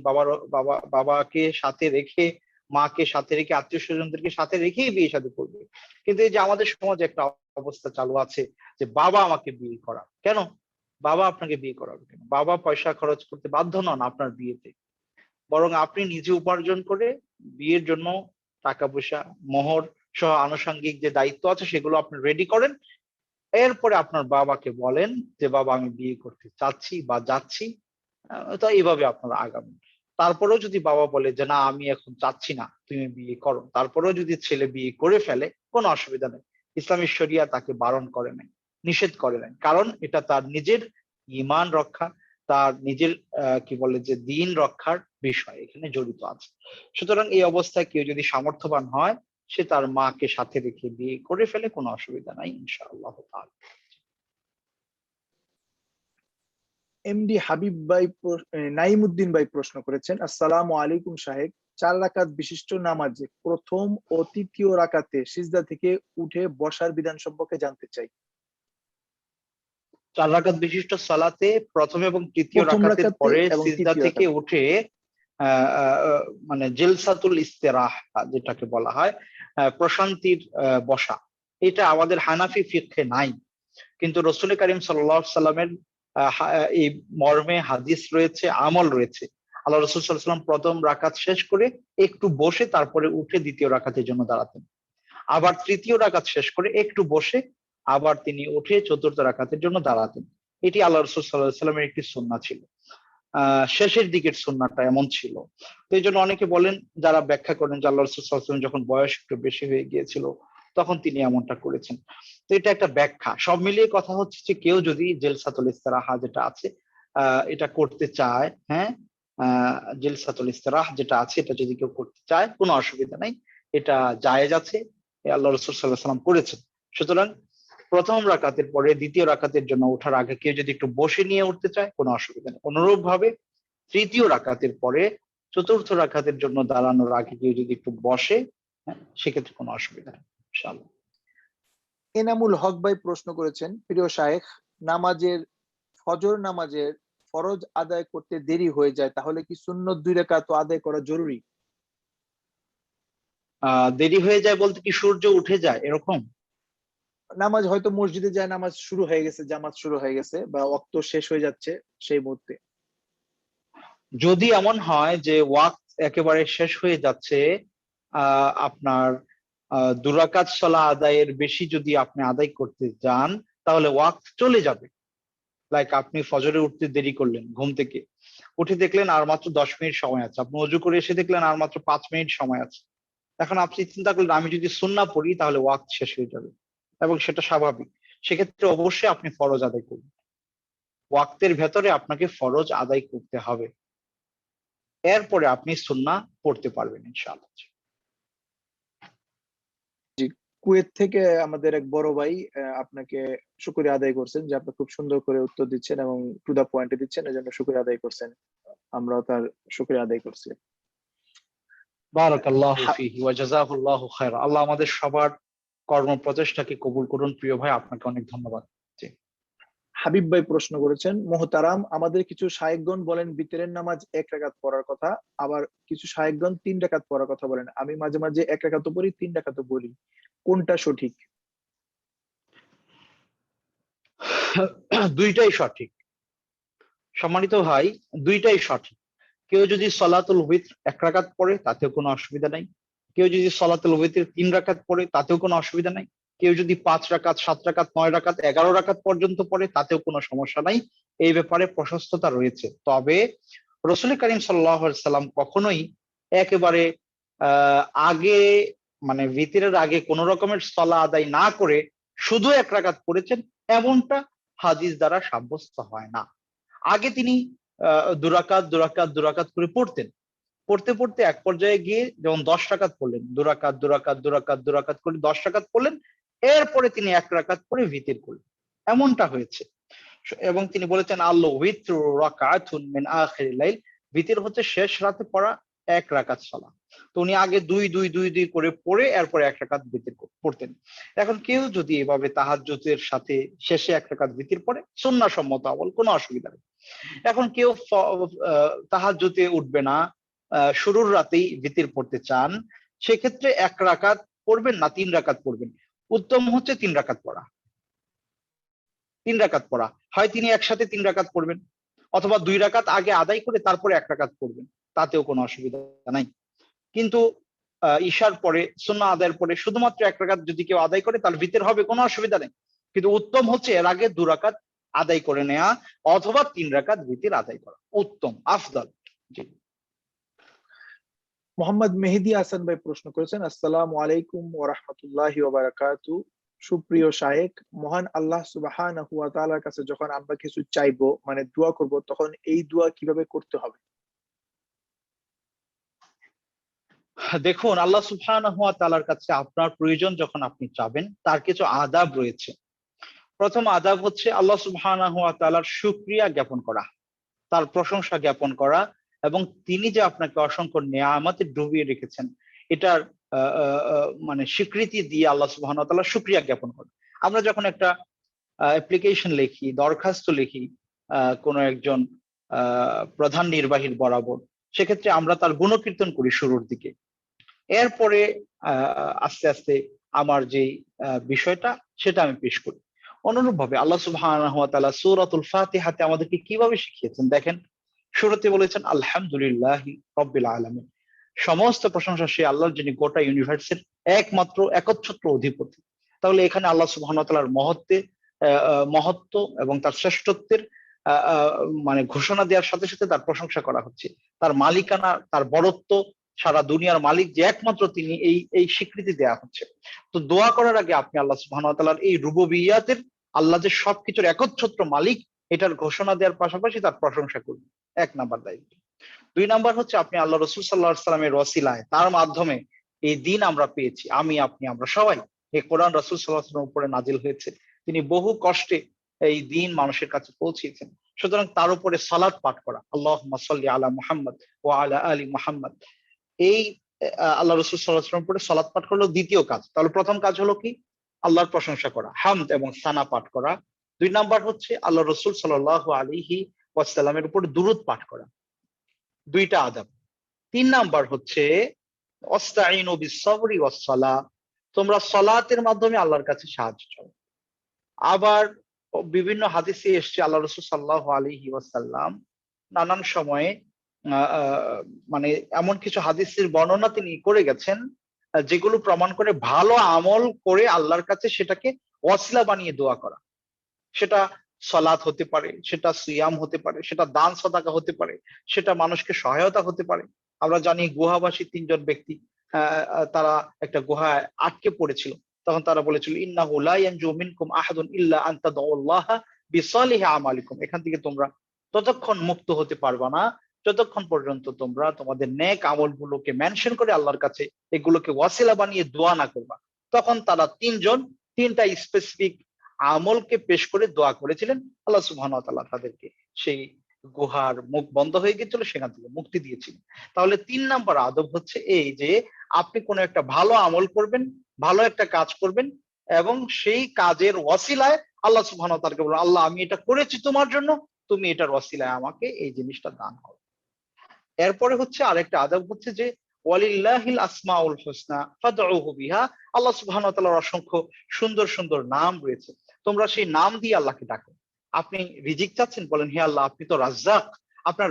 বাবাকে সাথে রেখে, মাকে সাথে রেখে, আত্মীয় স্বজনদেরকে সাথে রেখেই বিয়ে শাদী করবে। কিন্তু এই যে আমাদের সমাজে একটা অবস্থা চালু আছে যে বাবা আমাকে বিয়ে করা কেন, বাবা আপনাকে বিয়ে করাবে কেন? বাবা পয়সা খরচ করতে বাধ্য নন আপনার বিয়েতে, বরং আপনি নিজে উপার্জন করে বিয়ের জন্য টাকা পয়সা, মোহর সহ আনুষঙ্গিক যে দায়িত্ব আছে সেগুলো আপনি রেডি করেন। এরপরে আপনার বাবাকে বলেন যে বাবা আমি বিয়ে করতে চাচ্ছি বা যাচ্ছি। তো এইভাবে আপনারা আগাবেন। তারপরেও যদি বাবা বলে যে না আমি এখন চাচ্ছি না, তুমি বিয়ে করো, তারপরেও যদি ছেলে বিয়ে করে ফেলে কোনো অসুবিধা নেই। ইসলামী শরিয়া তাকে বারণ করে নাই, নিষেধ করে নাই, কারণ এটা তার নিজের ঈমান রক্ষা, তার নিজের কি বলে যে দিন রক্ষার বিষয় এখানে জড়িত আছে। সুতরাং এই অবস্থায় কেউ যদি সামর্থ্যবান হয় সে তার মাকে সাথে রেখে বিয়ে করে ফেলে, কোনো অসুবিধা নাই ইনশাআল্লাহ তাআলা। এমডি হাবিব ভাই নাইমুদ্দিন ভাই প্রশ্ন করেছেন, আসসালামু আলাইকুম সাহেব, 4 রাকাত বিশিষ্ট নামাজে প্রথম ও তৃতীয় রাকাতে সিজদা থেকে উঠে বসার বিধান সম্পর্কে জানতে চাই। 4 রাকাত বিশিষ্ট সালাতে প্রথম এবং তৃতীয় প্রথম রাকাতের রাকাতে পরে এবং সিজদা তৃতীয় থেকে রাকাতে। উঠে মানে জেলসাতুল ইস্তেরাহ যেটাকে বলা হয়, প্রশান্তির বসা, এটা আমাদের হানাফি ফিকহে নাই। কিন্তু রসুল করিম সাল্লাল্লাহু আলাইহি সাল্লামের এই মর্মে হাদিস রয়েছে, আমল রয়েছে। আল্লাহ রসুল সাল্লাল্লাহু আলাইহি সাল্লাম প্রথম রাকাত শেষ করে একটু বসে তারপরে উঠে দ্বিতীয় রাকাতের জন্য দাঁড়াতেন। আবার তৃতীয় রাকাত শেষ করে একটু বসে আবার তিনি উঠে চতুর্থ রাকাতের জন্য দাঁড়াতেন। এটি আল্লাহ রসুল সাল্লাল্লাহু আলাইহি সাল্লামের একটি সুন্নাহ ছিল। শেষের দিকের সুন্নাহটা এমন ছিল। তো এই জন্য অনেকে বলেন, যারা ব্যাখ্যা করেন যে আল্লাহ রসুল সাল্লাল্লাহু আলাইহি ওয়াসাল্লাম যখন বয়স একটু বেশি হয়ে গিয়েছিল তখন তিনি এমনটা করেছেন। তো এটা একটা ব্যাখ্যা। সব মিলিয়ে কথা হচ্ছে যে কেউ যদি জেলসাতুল ইস্তেরাহা যেটা আছে এটা করতে চায়, হ্যাঁ, জেলসাতুল ইস্তেরাহ যেটা আছে এটা যদি কেউ করতে চায় কোনো অসুবিধা নাই, এটা জায়েজ আছে, আল্লাহ রসুল সাল্লাল্লাহু আলাইহি ওয়াসাল্লাম করেছেন। সুতরাং প্রথম রাকাতের পরে দ্বিতীয় রাকাতের জন্য ওঠার আগে কেউ যদি একটু বসে নিয়ে উঠতে চায় কোনো অসুবিধা নেই। অনুরূপ ভাবে তৃতীয় রাকাতের পরে চতুর্থ রাকাতের জন্য দাঁড়ানোর আগে কেউ যদি একটু বসে, হ্যাঁ, সেক্ষেত্রে কোনো অসুবিধা নেই ইনশাআল্লাহ। এনামুল হক ভাই প্রশ্ন করেছেন, প্রিয় শায়েখ, ফজর নামাজের ফরজ আদায় করতে দেরি হয়ে যায়, তাহলে কি সুন্নত 2 রাকাত আদায় করা জরুরি? দেরি হয়ে যায় বলতে কি সূর্য উঠে যায় এরকম? নামাজ হয়তো মসজিদে যায়, নামাজ শুরু হয়ে গেছে, জামাত শুরু হয়ে গেছে বা ওয়াক্ত শেষ হয়ে যাচ্ছে সেই মুহূর্তে। যদি এমন হয় যে ওয়াক্ত একেবারে শেষ হয়ে যাচ্ছে, আপনার 2 রাকাত সালাত আদায়ের বেশি যদি আপনি আদায় করতে যান তাহলে ওয়াক্ত চলে যাবে। লাইক আপনি ফজরে উঠতে দেরি করলেন, ঘুম থেকে উঠে দেখলেন আর মাত্র 10 মিনিট সময় আছে, আপনি ওযু করে এসে দেখলেন আর মাত্র 5 মিনিট সময় আছে। এখন আপনি চিন্তা করলেন আমি যদি সুন্নাহ পড়ি তাহলে ওয়াক্ত শেষ হয়ে যাবে, এবং সেটা স্বাভাবিক। সেক্ষেত্রে অবশ্যই আপনি ফরজ আদায় করবেন। ওয়াক্তের ভেতরে আপনাকে ফরজ আদায় করতে হবে, এরপরে আপনি সুন্নাহ পড়তে পারবেন ইনশাআল্লাহ। কুয়েত থেকে আমাদের এক বড় ভাই আপনাকে শুকরিয়া আদায় করছেন যে আপনি খুব সুন্দর করে উত্তর দিচ্ছেন এবং টু দা পয়েন্টে দিচ্ছেন, এজন্য শুকরিয়া আদায় করছেন, আমরাও তার শুকরিয়া আদায় করছি। বারাকাল্লাহু ফীহি ওয়া জাযাকুল্লাহু খায়রা। আল্লাহ আমাদের সবার কর্ম প্রচেষ্টাকে কবুল করুন। প্রিয় ভাই, আপনাকে অনেক ধন্যবাদ। হাবিব ভাই প্রশ্ন করেছেন, মোহতারাম, আমাদের কিছু শায়েখগণ বলেন বিতরের নামাজ 1 রাকাত পড়ার কথা, আবার কিছু শায়েখগণ 3 রাকাত পড়ার কথা বলেন। আমি মাঝে মাঝে 1 রাকাতও পড়ি, 3 রাকাতও পড়ি, কোনটা সঠিক? দুইটাই সঠিক সম্মানিত ভাই, দুইটাই সঠিক। কেউ যদি সলাতুল উইতর 1 রাকাত পড়ে তাতেও কোনো অসুবিধা নাই, কেউ যদি সলাতুল উইতর 3 রাকাত পড়ে তাতেও কোনো অসুবিধা নাই, কেউ যদি 5 রাকাত, 7 রাকাত, 9 রাকাত, 11 রাকাত পর্যন্ত পড়ে তাতেও কোনো সমস্যা নাই। এই ব্যাপারে প্রশস্ততা রয়েছে। তবে রাসূল করিম সাল্লাল্লাহু আলাইহি সাল্লাম কখনোই একেবারে আগে, মানে ভিতরের আগে কোন রকমের সলা আদায় না করে শুধু 1 রাকাত পড়েছেন, এমনটা হাদিস দ্বারা সাব্যস্ত হয় না। আগে তিনি 2 রাকাত 2 রাকাত 2 রাকাত করে পড়তেন। পড়তে পড়তে এক পর্যায়ে গিয়ে যেমন 10 রাকাত পড়লেন, 2 রাকাত 2 রাকাত 2 রাকাত 2 রাকাত করে 10 রাকাত পড়লেন, এরপরে তিনি 1 রাকাত পড়ে ভিতর করলেন, এমনটা হয়েছে। এবং তিনি বলেছেন আল উইত্রু রাকাতুন মিন আখিরিল লাইল, ভিতর হচ্ছে শেষ রাতে পড়া 1 রাকাত সালাত। তো উনি আগে 2 2 2 2 করে পড়ে এরপর 1 রাকাত ভিতর পড়তেন। এখন কেউ যদি এভাবে তাহাজ্জুদের সাথে শেষে 1 রাকাত ভিতর পড়ে, সুন্নাহ সম্মত আমল, কোনো অসুবিধা নেই। এখন কেউ তাহাজ্জুদে উঠবে না, শুরুর রাতেই ভিতর পড়তে চান, সেক্ষেত্রে 1 রাকাত পড়বেন না 3 রাকাত পড়বেন। উত্তম হচ্ছে 3 রাকাত পড়া। 3 রাকাত পড়া হয় তিনি একসাথে 3 রাকাত পড়বেন, অথবা 2 রাকাত আগে আদায় করে তারপরে 1 রাকাত পড়বেন, তাতেও কোনো অসুবিধা নাই। কিন্তু ঈশার পরে, সুন্নাহ আদায়ের পরে শুধুমাত্র 1 রাকাত যদি কেউ আদায় করে তাহলে ভিতর হবে, কোনো অসুবিধা নেই। কিন্তু উত্তম হচ্ছে এর আগে 2 রাকাত আদায় করে নেওয়া অথবা 3 রাকাত ভিতর আদায় করা, উত্তম, আফদল। জি। মোহাম্মদ মেহেদী হাসান ভাই প্রশ্ন করেছেন, আসসালামু আলাইকুম ওয়া রাহমাতুল্লাহি ওয়া বারাকাতু। সুপ্রিয় শায়েখ, মহান আল্লাহ সুবহানাহু ওয়া তাআলার কাছে যখন আমরা কিছু চাইবো, মানে দোয়া করব, তখন এই দোয়া কিভাবে করতে হবে? দেখুন, আল্লাহ সুবহানাহু ওয়া তাআলার কাছে আপনার প্রয়োজন যখন আপনি চাবেন, তার কিছু আদাব রয়েছে। প্রথম আদাব হচ্ছে আল্লাহ সুবহানাহু ওয়া তাআলার শুকরিয়া জ্ঞাপন করা, তার প্রশংসা জ্ঞাপন করা, এবং তিনি যে আপনাকে অসংখ্য নেয়ামতে ডুবিয়ে রেখেছেন এটার মানে স্বীকৃতি দিয়ে আল্লাহ সুবহানাহু ওয়া তাআলার শুকরিয়া জ্ঞাপন করা। আমরা যখন একটা অ্যাপ্লিকেশন লিখি, দরখাস্ত লিখি কোনো একজন প্রধান নির্বাহীর বরাবর, সেক্ষেত্রে আমরা তার গুণকীর্তন করি শুরুর দিকে। এরপরে আস্তে আস্তে আমার যে বিষয়টা সেটা আমি পেশ করি। অনুরূপভাবে আল্লাহ সুবহানাহু ওয়া তাআলা সূরাতুল ফাতিহাতে আমাদেরকে কিভাবে শিখিয়েছেন দেখেন। শুরুতে বলেছেন আলহামদুলিল্লাহি রাব্বিল আলামিন, সমস্ত প্রশংসা সে আল্লাহর, যিনি গোটা ইউনিভার্সের একমাত্র একচ্ছত্র অধিপতি। তাহলে এখানে আল্লাহ সুবহানাহু ওয়া তাআলার মহত্ব এবং তার শ্রেষ্ঠত্বের মানে ঘোষণা দেওয়ার সাথে সাথে তার প্রশংসা করা হচ্ছে। তার মালিকানা, তার বড়ত্ব, সারা দুনিয়ার মালিক যে একমাত্র তিনি, এই স্বীকৃতি দেওয়া হচ্ছে। তো দোয়া করার আগে আপনি আল্লাহ সুবহানাহু ওয়া তাআলার এই রুবুবিয়াতের, আল্লাহ যে সবকিছুর একচ্ছত্র মালিক, এটার ঘোষণা দেওয়ার পাশাপাশি তার প্রশংসা করুন, 1 নাম্বার দায়িত্ব। 2 নাম্বার হচ্ছে আপনি আল্লাহ রাসূল সাল্লাল্লাহু আলাইহি সাল্লামের ওসিলায়, তার মাধ্যমে এই দিন আমরা পেয়েছি, আমি আপনি আমরা সবাই। এই কোরআন রাসূল সাল্লাল্লাহু আলাইহি ওয়াসাল্লামের উপরে নাজিল হয়েছে, তিনি বহু কষ্টে এই দিন মানুষের কাছে পৌঁছিয়েছেন। সুতরাং তার উপরে সালাত পাঠ করা, আল্লাহুম্মা সাল্লি আলা মুহাম্মদ ওয়া আলা আলি মুহাম্মদ, এই আল্লাহ রাসূল সাল্লাল্লাহু আলাইহি ওয়াসাল্লামের উপরে সালাত পাঠ করলো দ্বিতীয় কাজ। তাহলে প্রথম কাজ হলো কি? আল্লাহর প্রশংসা করা, হামদ এবং সানা পাঠ করা। 2 নাম্বার হচ্ছে আল্লাহ রাসূল সাল্লাল্লাহু আলাইহি ওয়াসাল্লামের উপর দুরূদ পাঠ করা, 2টা আদব। 3 নাম্বার হচ্ছে ওয়াস্তাঈনু বিস-সাবরি ওয়াস-সালাহ, তোমরা সালাতের মাধ্যমে আল্লাহর কাছে সাহায্য চাও। আবার বিভিন্ন হাদিসে এসেছে আল্লাহ রাসূল সাল্লাল্লাহু আলাইহি ওয়াসাল্লাম নানান সময়ে মানে এমন কিছু হাদিসের বর্ণনা তিনি করে গেছেন যেগুলো প্রমাণ করে ভালো আমল করে আল্লাহর কাছে সেটাকে ওয়াসিলা বানিয়ে দোয়া করা। সেটা সালাত হতে পারে, সেটা সিয়াম হতে পারে, সেটা দান সাদাকা হতে পারে, সেটা মানুষকে সহায়তা হতে পারে। আমরা জানি গুহাবাসী 3 জন ব্যক্তি, তারা একটা গুহায় আটকে পড়েছিল, তখন তারা বলেছিল ইন্নাহু লা ইয়ানজু মিনকুম আহাদুন ইল্লা আন তাদউল্লাহা বিসালিহি আমালিকুম, এখান থেকে তোমরা ততক্ষণ মুক্ত হতে পারবা না যতক্ষণ পর্যন্ত তোমরা তোমাদের নেক আমলগুলোকে মেনশন করে আল্লাহর কাছে এগুলোকে ওয়াসিলা বানিয়ে দোয়া না করবা। তখন তারা 3 জন 3টা স্পেসিফিক আমলকে পেশ করে দোয়া করেছিলেন, আল্লাহ সুবহানাহু ওয়া তাআলা তাদেরকে সেই গুহার মুখ বন্ধ হয়ে গিয়েছিল, সেখান থেকে মুক্তি দিয়েছিলেন। তাহলে 3 নাম্বার আদব হচ্ছে এই যে আপনি কোনো একটা ভালো আমল করবেন, ভালো একটা কাজ করবেন এবং সেই কাজের ওয়াসিলায় আল্লাহ সুবহানাহু ওয়া তাআলাকে বলবেন, আল্লাহ আমি এটা করেছি তোমার জন্য, তুমি এটার ওয়াসিলায় আমাকে এই জিনিসটা দান করো। এরপরে হচ্ছে আরেকটা আদব হচ্ছে যে ওয়ালিল্লাহিল আসমাউল হুসনা ফাদউহু বিহা, আল্লাহ সুবহানাহু ওয়া তাআলার অসংখ্য সুন্দর সুন্দর নাম রয়েছে, তোমরা সেই নাম দিয়ে আল্লাহকে ডাকো। আপনি রিজিক চাচ্ছেন, বলেন হে আল্লাহ আপনি তো রাজ্জাক, আপনার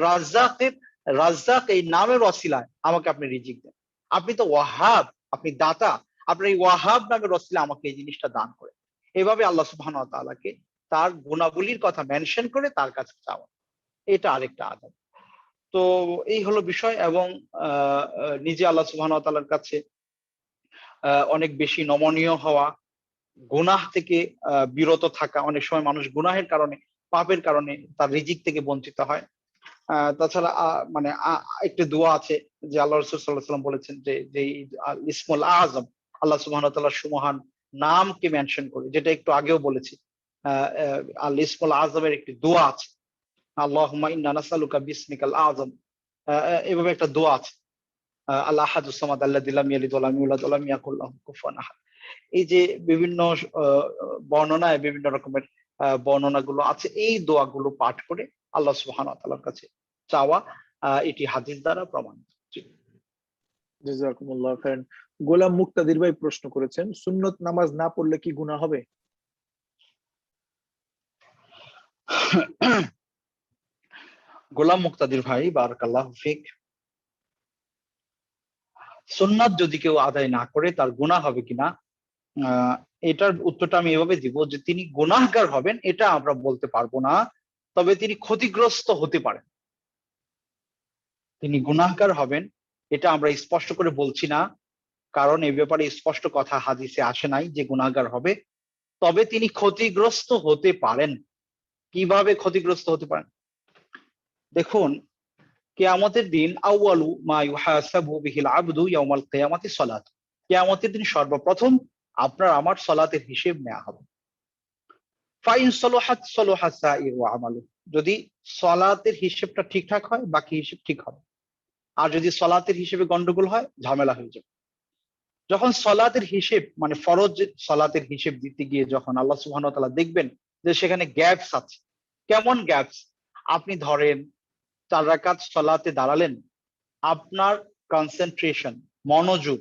রাজ্জাক এই নামের ওয়াসিলায় আমাকে আপনি রিজিক দেন। আপনি তো ওয়াহাব, আপনি দাতা, আপনার এই ওয়াহাব নামের ওয়াসিলায় আমাকে এই জিনিসটা দান করে। এভাবে আল্লাহ সুবহানাহু ওয়া তাআলাকে তার গুণাবলীর কথা মেনশন করে তার কাছে চাওয়া, এটা আরেকটা আদব। তো এই হলো বিষয়। এবং নিজে আল্লাহ সুবহানাহু ওয়া তাআলার কাছে অনেক বেশি নমনীয় হওয়া, গুনাহ থেকে বিরত থাকা। অনেক সময় মানুষ গুনাহের কারণে, পাপের কারণে তার রিজিক থেকে বঞ্চিত হয়। তাছাড়া মানে একটি দোয়া আছে যে আল্লাহ রাসূল সাল্লাল্লাহু আলাইহি ওয়াসাল্লাম বলেছেন যে ইসমুল আযম, আল্লাহ সুবহানাহু ওয়া তাআলার সুমহান নামকে মেনশন করে, যেটা একটু আগেও বলেছি। আল ইসমুল আযমের একটি দোয়া আছে, আল্লাহুম্মা ইন্না নাসআলুকা বিসমিকাল আযম, এভাবে একটা দোয়া আছে, আল আহাদুস সামাদ আল্লাযী লাম ইয়ালিদ ওয়া লাম ইউলাদ ওয়া লাম ইয়াকুল লাহু কুফুয়ান আহাদ। এই যে বিভিন্ন বর্ণনায় বিভিন্ন রকমের বর্ণনাগুলো আছে, এই দোয়াগুলো পাঠ করে আল্লাহ সুবহানাহু ওয়া তাআলার কাছে চাওয়া, এটি হাদিস দ্বারা প্রমাণিত। জি। জাযাকুমুল্লাহ খাইরান। গোলাম মুক্তাদির ভাই প্রশ্ন করেছেন, সুন্নত নামাজ না পড়লে কি গুনাহ হবে? গোলাম মুক্তাদির ভাই, বারাকাল্লাহু ফিক, সুন্নাত যদি কেউ আদায় না করে তার গুনাহ হবে কিনা, এটার উত্তরটা আমি এভাবে দিব যে তিনি গুনাহগার হবেন এটা আমরা বলতে পারবো না, তবে তিনি ক্ষতিগ্রস্ত হতে পারেন। তিনি গুনাহগার হবেন এটা আমরা স্পষ্ট করে বলছি না, কারণ এই ব্যাপারে স্পষ্ট কথা হাদিসে আসে নাই যে গুনাহগার হবে। তবে তিনি ক্ষতিগ্রস্ত হতে পারেন। কিভাবে ক্ষতিগ্রস্ত হতে পারেন? দেখুন, কিয়ামতের দিন আউয়ালু মা ইউহাসাবু বিহিল আবদু ইয়াউমাল কিয়ামাতি সালাত, কিয়ামতের দিন সর্বপ্রথম আপনার আমার সালাতের হিসেব নেওয়া হবে। ফাইন সালাহাত সালাহা সাইরু আমালু, যদি সালাতের হিসেবটা ঠিকঠাক হয় বাকি হিসেব ঠিক হবে, আর যদি সালাতের হিসেবে গন্ডগোল হয় ঝামেলা হয়ে যাবে। যখন সালাতের হিসেব মানে ফরজ সালাতের হিসেব দিতে গিয়ে যখন আল্লাহ সুবহানাহু ওয়া তাআলা দেখবেন যে সেখানে গ্যাপস আছে, কেমন গ্যাপস? আপনি ধরেন 4 রাকাত সালাতে দাঁড়ালেন, আপনার কনসেন্ট্রেশন, মনোযোগ,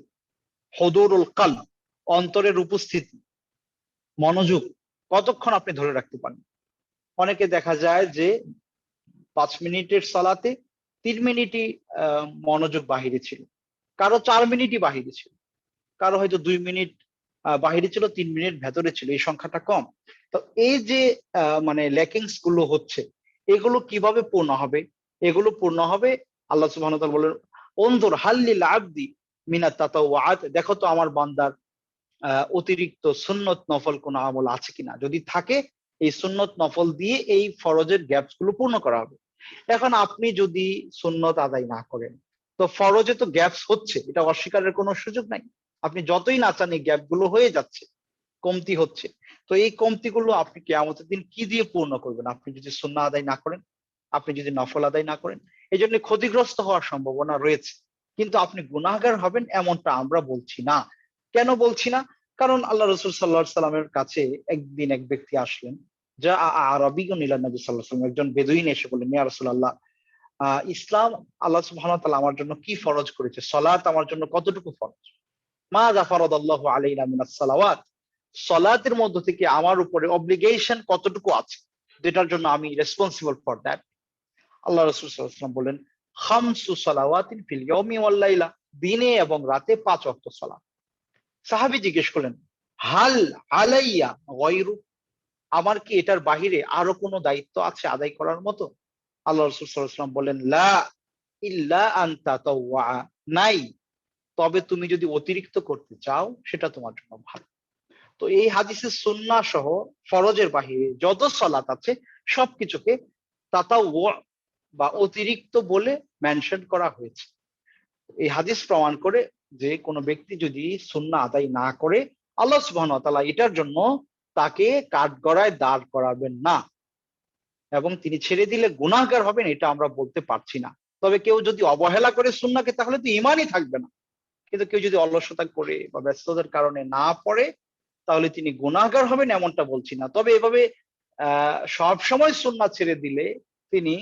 হুদুরুল কলব, অন্তরের উপস্থিতি, মনোযোগ কতক্ষণ আপনি ধরে রাখতে পারেন? অনেকে দেখা যায় যে 5 মিনিটের সালাতে 3 মিনিটই মনোযোগ বাহিরে ছিল, কারো 4 মিনিটই বাহিরে ছিল, কারো হয়তো 2 মিনিট বাহিরে ছিল, 3 মিনিট ভেতরে ছিল, এই সংখ্যাটা কম। তো এই যে মানে ল্যাকিংস গুলো হচ্ছে, এগুলো কিভাবে পূর্ণ হবে? এগুলো পূর্ণ হবে, আল্লাহ সুবহানাহু ওয়া তাআলা বলেন উনজুর হাল লিল আবদি মিনাত তাতাওয়াত, দেখো তো আমার বান্দার অতিরিক্ত সুন্নত নফল কোন আমল আছে কিনা, যদি থাকে এই সুন্নত নফল দিয়ে এই ফরজের গ্যাপস গুলো পূর্ণ করা হবে। এখন আপনি যদি সুন্নত আদায় না করেন, তো ফরজে তো গ্যাপস হচ্ছে, এটা অস্বীকারের কোনো সুযোগ নাই। আপনি যতই না চান এই গ্যাপ গুলো হয়ে যাচ্ছে, কমতি হচ্ছে। তো এই কমতি গুলো আপনি কিয়ামতের দিন কি দিয়ে পূর্ণ করবেন? আপনি যদি সুন্নাহ আদায় না করেন, আপনি যদি নফল আদায় না করেন, এই জন্য ক্ষতিগ্রস্ত হওয়ার সম্ভাবনা রয়েছে। কিন্তু আপনি গুনাহগার হবেন এমনটা আমরা বলছি না। কেন বলছি না? কারণ আল্লাহ রাসূল সাল্লাল্লাহু আলাইহি সাল্লামের কাছে একদিন এক ব্যক্তি আসলেন, যা আরাবিয়ুন ইলা নবী সাল্লাল্লাহু আলাইহি ওয়াসাল্লাম, একজন বেদুইন এসে বললেন, ইয়া রাসূলুল্লাহ, ইসলাম আল্লাহ সুবহানাহু ওয়া তাআলা আমার জন্য কি ফরজ করেছে, সালাত আমার জন্য কতটুকু ফরজ? মাযা ফারাদাল্লাহু আলাইনা মিনাস সালাওয়াত, সালাতের মধ্য থেকে আমার উপরে অব্লিগেশন কতটুকু আছে, যেটার জন্য আমি রেসপন্সিবল ফর দ্যাট। আল্লাহ রাসূল সাল্লাল্লাহু আলাইহি ওয়াসাল্লাম বলেন, খামসু সালাওয়াতিন ফিল ইয়াউমি ওয়াল লাইলা, দিনে এবং রাতে 5 ওয়াক্ত সালাত। সাহাবী জিজ্ঞেস করলেন, হাল আলাইয়া গায়রু, আমার কি এটার বাহিরে আরো কোনো দায়িত্ব আছে আদায় করার মতো? আল্লাহ রাসূল সাল্লাল্লাহু আলাইহি ওয়াসাল্লাম বলেন, লা ইল্লা আন তাতাওয়া, নাই, তবে তুমি যদি অতিরিক্ত করতে চাও সেটা তোমার জন্য ভালো। তো এই হাদিসে সুন্নাহ সহ ফরজের বাহিরে যত সালাত আছে সবকিছুকে তাতাওয়া বা অতিরিক্ত বলে মেনশন করা হয়েছে। এই হাদিস প্রমাণ করে যে কোনো ব্যক্তি যদি সুন্নাহ আদায় না করে, আল্লাহ সুবহানাহু ওয়া তাআলা এটার জন্য তাকে কাঠগড়ায় দাঁড় করাবেন না, এবং তিনি ছেড়ে দিলে গুনাহগার হবেন এটা আমরা বলতে পারছি না। তবে কেউ যদি অবহেলা করে সুন্নাহকে, তাহলে তো ঈমানই থাকবে না। কিন্তু কেউ যদি অলসতা করে বা ব্যস্ততার কারণে না পড়ে তাহলে তিনি গুনাহগার হবেন এমনটা বলছি না, তবে এভাবে সব সময় সুন্নাত ছেড়ে দিলে তিনি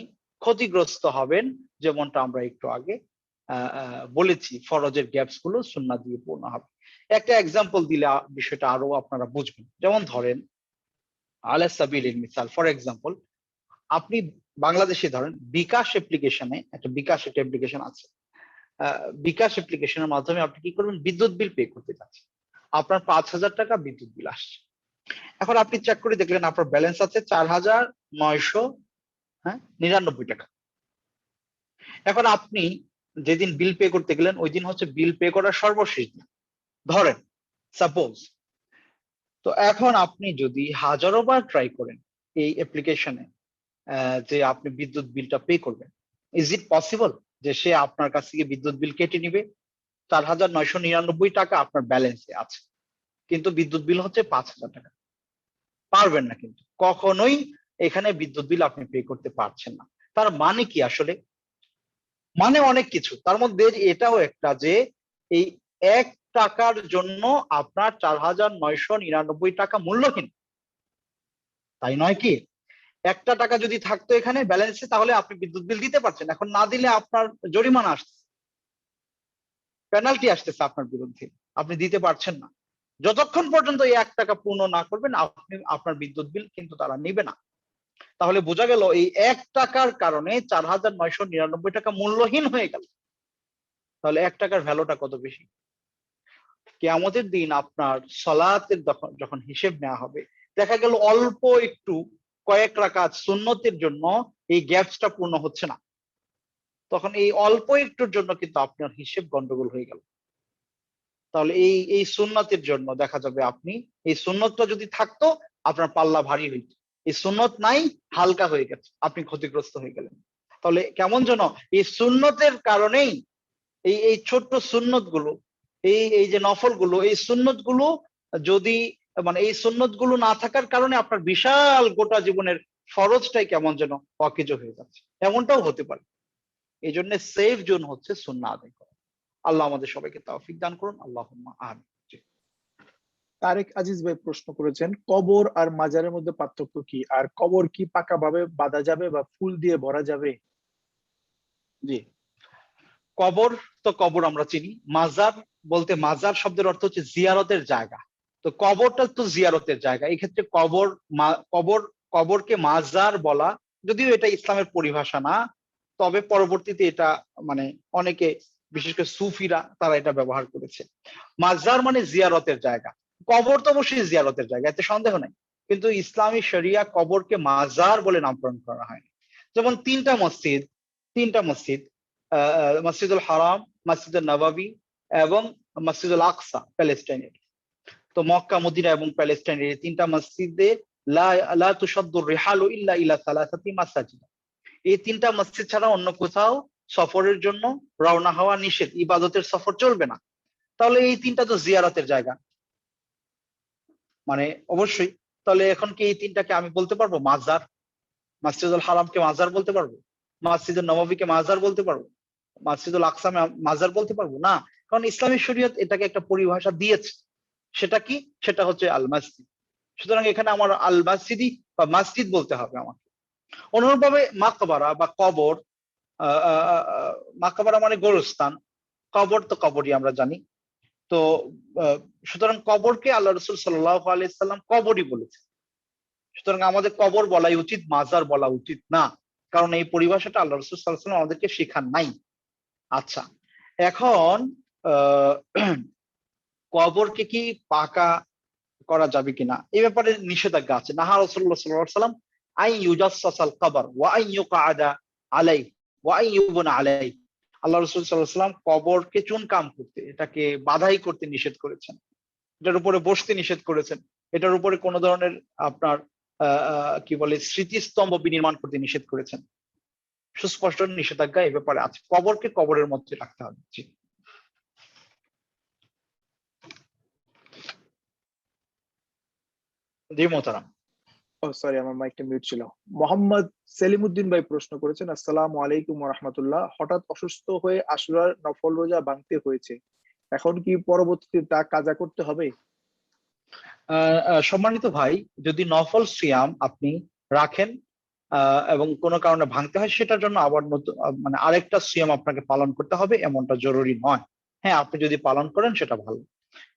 ক্ষতিগ্রস্ত হবেন, যেমনটা আমরা একটু আগে বলেছি ফরজের গ্যাপস গুলো সুন্নাত দিয়ে পূর্ণ হবে। একটা এক্সাম্পল দিলে বিষয়টা আরো আপনারা বুঝবেন। যেমন ধরেন আলা সাবিলিল মিসাল, ফর এক্সাম্পল আপনি বাংলাদেশে ধরেন বিকাশ অ্যাপ্লিকেশনে একটা অ্যাপ্লিকেশন আছে। বিকাশ অ্যাপ্লিকেশনের মাধ্যমে আপনি কি করবেন, বিদ্যুৎ বিল পে করতে যাচ্ছেন, আপনার 5,000 টাকা বিদ্যুৎ বিল আসছে। এখন আপনি চেক করে দেখলেন আপনার ব্যালেন্স আছে 4,999 টাকা। এখন আপনি যেদিন বিল পে করতে গেলেন ওই দিন হচ্ছে বিল পে করার সর্বশেষ দিন ধরেন সাপোজ। তো এখন আপনি যদি হাজারো বার ট্রাই করেন এই অ্যাপ্লিকেশনে যে আপনি বিদ্যুৎ বিলটা পে করবেন, ইজ ইট পসিবল যে সে আপনার কাছ থেকে বিদ্যুৎ বিল কেটে নিবে? 4,999 টাকা আপনার ব্যালেন্সে আছে, কিন্তু বিদ্যুৎ বিল হচ্ছে 5,000 টাকা। পারবেন না, কিন্তু কখনোই এখানে বিদ্যুৎ বিল আপনি পে করতে পারছেন না। তার মানে কি আসলে? মানে অনেক কিছু, তার মধ্যে এটাও একটা যে এই 1 টাকার জন্য আপনার 4,999 টাকা মূল্যহীন, তাই নয় কি? 1 টাকা যদি থাকতো এখানে ব্যালেন্সে তাহলে আপনি বিদ্যুৎ বিল দিতে পারছেন, এখন না দিলে আপনার জরিমানা আসছে, পেনাল্টি আসতেছে আপনার বিরুদ্ধে, আপনি দিতে পারছেন না। যতক্ষণ পর্যন্ত এই 1 টাকা পূর্ণ না করবেন আপনি আপনার বিদ্যুৎ বিল কিন্তু তারা নিবে না। তাহলে বোঝা গেল এই 1 টাকার কারণে 4,999 টাকা মূল্যহীন হয়ে গেল। তাহলে 1 টাকার ভ্যালুটা কত বেশি। কিয়ামতের দিন আপনার সালাতের যখন হিসেব নেওয়া হবে, দেখা গেল অল্প একটু কয়েক রাকাত সুন্নতের জন্য এই গ্যাপসটা পূর্ণ হচ্ছে না, তখন এই অল্প একটুর জন্য কিন্তু আপনার হিসেব গন্ডগোল হয়ে গেল। তাহলে এই সুন্নতের জন্য দেখা যাবে আপনি এই সুন্নতটা যদি থাকতো আপনার পাল্লা ভারী হইত, এই সুন্নত নাই হালকা হয়ে গেছে, আপনি ক্ষতিগ্রস্ত হয়ে গেলেন। তাহলে কেমন যেন এই সুন্নতের কারণেই এই ছোট্ট সুন্নত গুলো, এই যে নফল গুলো, এই সুন্নত গুলো যদি মানে এই সুন্নত গুলো না থাকার কারণে আপনার বিশাল গোটা জীবনের ফরজটাই কেমন যেন অকেজ হয়ে যাচ্ছে, এমনটাও হতে পারে। এই জন্য সেফ জোন হচ্ছে সুন্নাহ আদায় করা। আল্লাহ আমাদের সবাইকে তৌফিক দান করুন, আল্লাহুম্মা আমিন। তারেক আজিজ ভাই প্রশ্ন করেছেন, কবর আর মাজারের মধ্যে পার্থক্য কি, আর কবর কি পাকাভাবে বাঁধা যাবে বা ফুল দিয়ে ভরা যাবে? জি, কবর তো কবর আমরা চিনি, মাজার বলতে মাজার শব্দের অর্থ হচ্ছে জিয়ারতের জায়গা। তো কবরটা তো জিয়ারতের জায়গা, এই ক্ষেত্রে কবরকে মাজার বলা, যদিও এটা ইসলামের পরিভাষা না, তবে পরবর্তীতে এটা মানে অনেকে বিশেষ করে সুফিরা তারা এটা ব্যবহার করেছে। মাজার মানে জিয়ারতের জায়গা, কবর তো অবশ্যই জিয়ারতের জায়গা, এতে সন্দেহ নাই, কিন্তু ইসলামী শরিয়া কবরকে মাজার বলে নামকরণ করা হয়। যেমন তিনটা মসজিদ মসজিদুল হারাম, মসজিদুল নববী এবং মসজিদুল আকসা প্যালেস্টাইনের। তো মক্কা, মদিনা এবং প্যালেস্টাইনের এই তিনটা মসজিদে লা তুশাদ্দুর রিহালু ইল্লা ইলা সালাসাতি মাসাজিদ, এই তিনটা মসজিদ ছাড়া অন্য কোথাও সফরের জন্য রওনা হওয়া নিষেধ, ইবাদতের সফর চলবে না। তাহলে এই তিনটা তো জিয়ারতের জায়গা, মানে অবশ্যই। তাহলে এখন কি এই তিনটাকে আমি বলতে পারবো মাজার? মসজিদুল হারামকে মাজার বলতে পারবো? মসজিদুল নববীকে মাজার বলতে পারবো? মসজিদুল আকসা মাজার বলতে পারবো না, কারণ ইসলামী শরীয়ত এটাকে একটা পরিভাষা দিয়েছে। সেটা কি? সেটা হচ্ছে আল মসজিদ। সুতরাং এখানে আমার আল মসজিদি বা মসজিদ বলতে হবে আমাকে। অনুরূপভাবে মাকবারা বা কবর, মাকবারা মানে গোরস্থান, কবর তো কবরই আমরা জানি। তো সুতরাং কবরকে আল্লাহ রাসূল সাল্লাল্লাহু আলাইহি সাল্লাম কবরই বলেছে। সুতরাং আমাদের কবর বলাই উচিত, মাজার বলা উচিত না, কারণ এই পরিভাষাটা আল্লাহ রাসূল সাল্লাল্লাহু আলাইহি সাল্লাম আমাদেরকে শেখান নাই। আচ্ছা, এখন কবরকে কি পাকা করা যাবে কিনা এই ব্যাপারে নিষেধাজ্ঞা আছে। নাহা রাসূলুল্লাহ সাল্লাল্লাহু আলাইহি ওয়াসাল্লাম আই ইউজাসসাসাল কবর ওয়া আই ইউকআদা আলাই ওয়া আই ইউবনা আলাই। আল্লাহ রাসূল সাল্লাল্লাহু আলাইহি ওয়াসাল্লাম কবরকে চুনকাম করতে, এটাকে বাধাই করতে নিষেধ করেছেন, এটার উপরে বসতে নিষেধ করেছেন, এটার উপরে কোনো ধরনের আপনার কি বলে স্মৃতিস্তম্ভ বিনির্মাণ করতে নিষেধ করেছেন। সুস্পষ্ট নিষেধাজ্ঞা এ ব্যাপারে আছে, কবরকে কবরের মধ্যে রাখতে হবে। জি, জি মোহতারাম। ও সরি, আমার মাইকটা মিউট ছিল। মোহাম্মদ সেলিমউদ্দিন ভাই প্রশ্ন করেছেন, আসসালামু আলাইকুম ওয়া রাহমাতুল্লাহ, হঠাৎ অসুস্থ হয়ে আশুরার নফল রোজা ভাঙতে হয়েছে, এখন কি পরবর্তীতে তা কাজা করতে হবে? সম্মানিত ভাই, যদি নফল সিয়াম আপনি রাখেন এবং কোনো কারণে ভাঙতে হয়, সেটার জন্য আবার নতুন মানে আরেকটা সিয়াম আপনাকে পালন করতে হবে এমনটা জরুরি নয়। হ্যাঁ, আপনি যদি পালন করেন সেটা ভালো,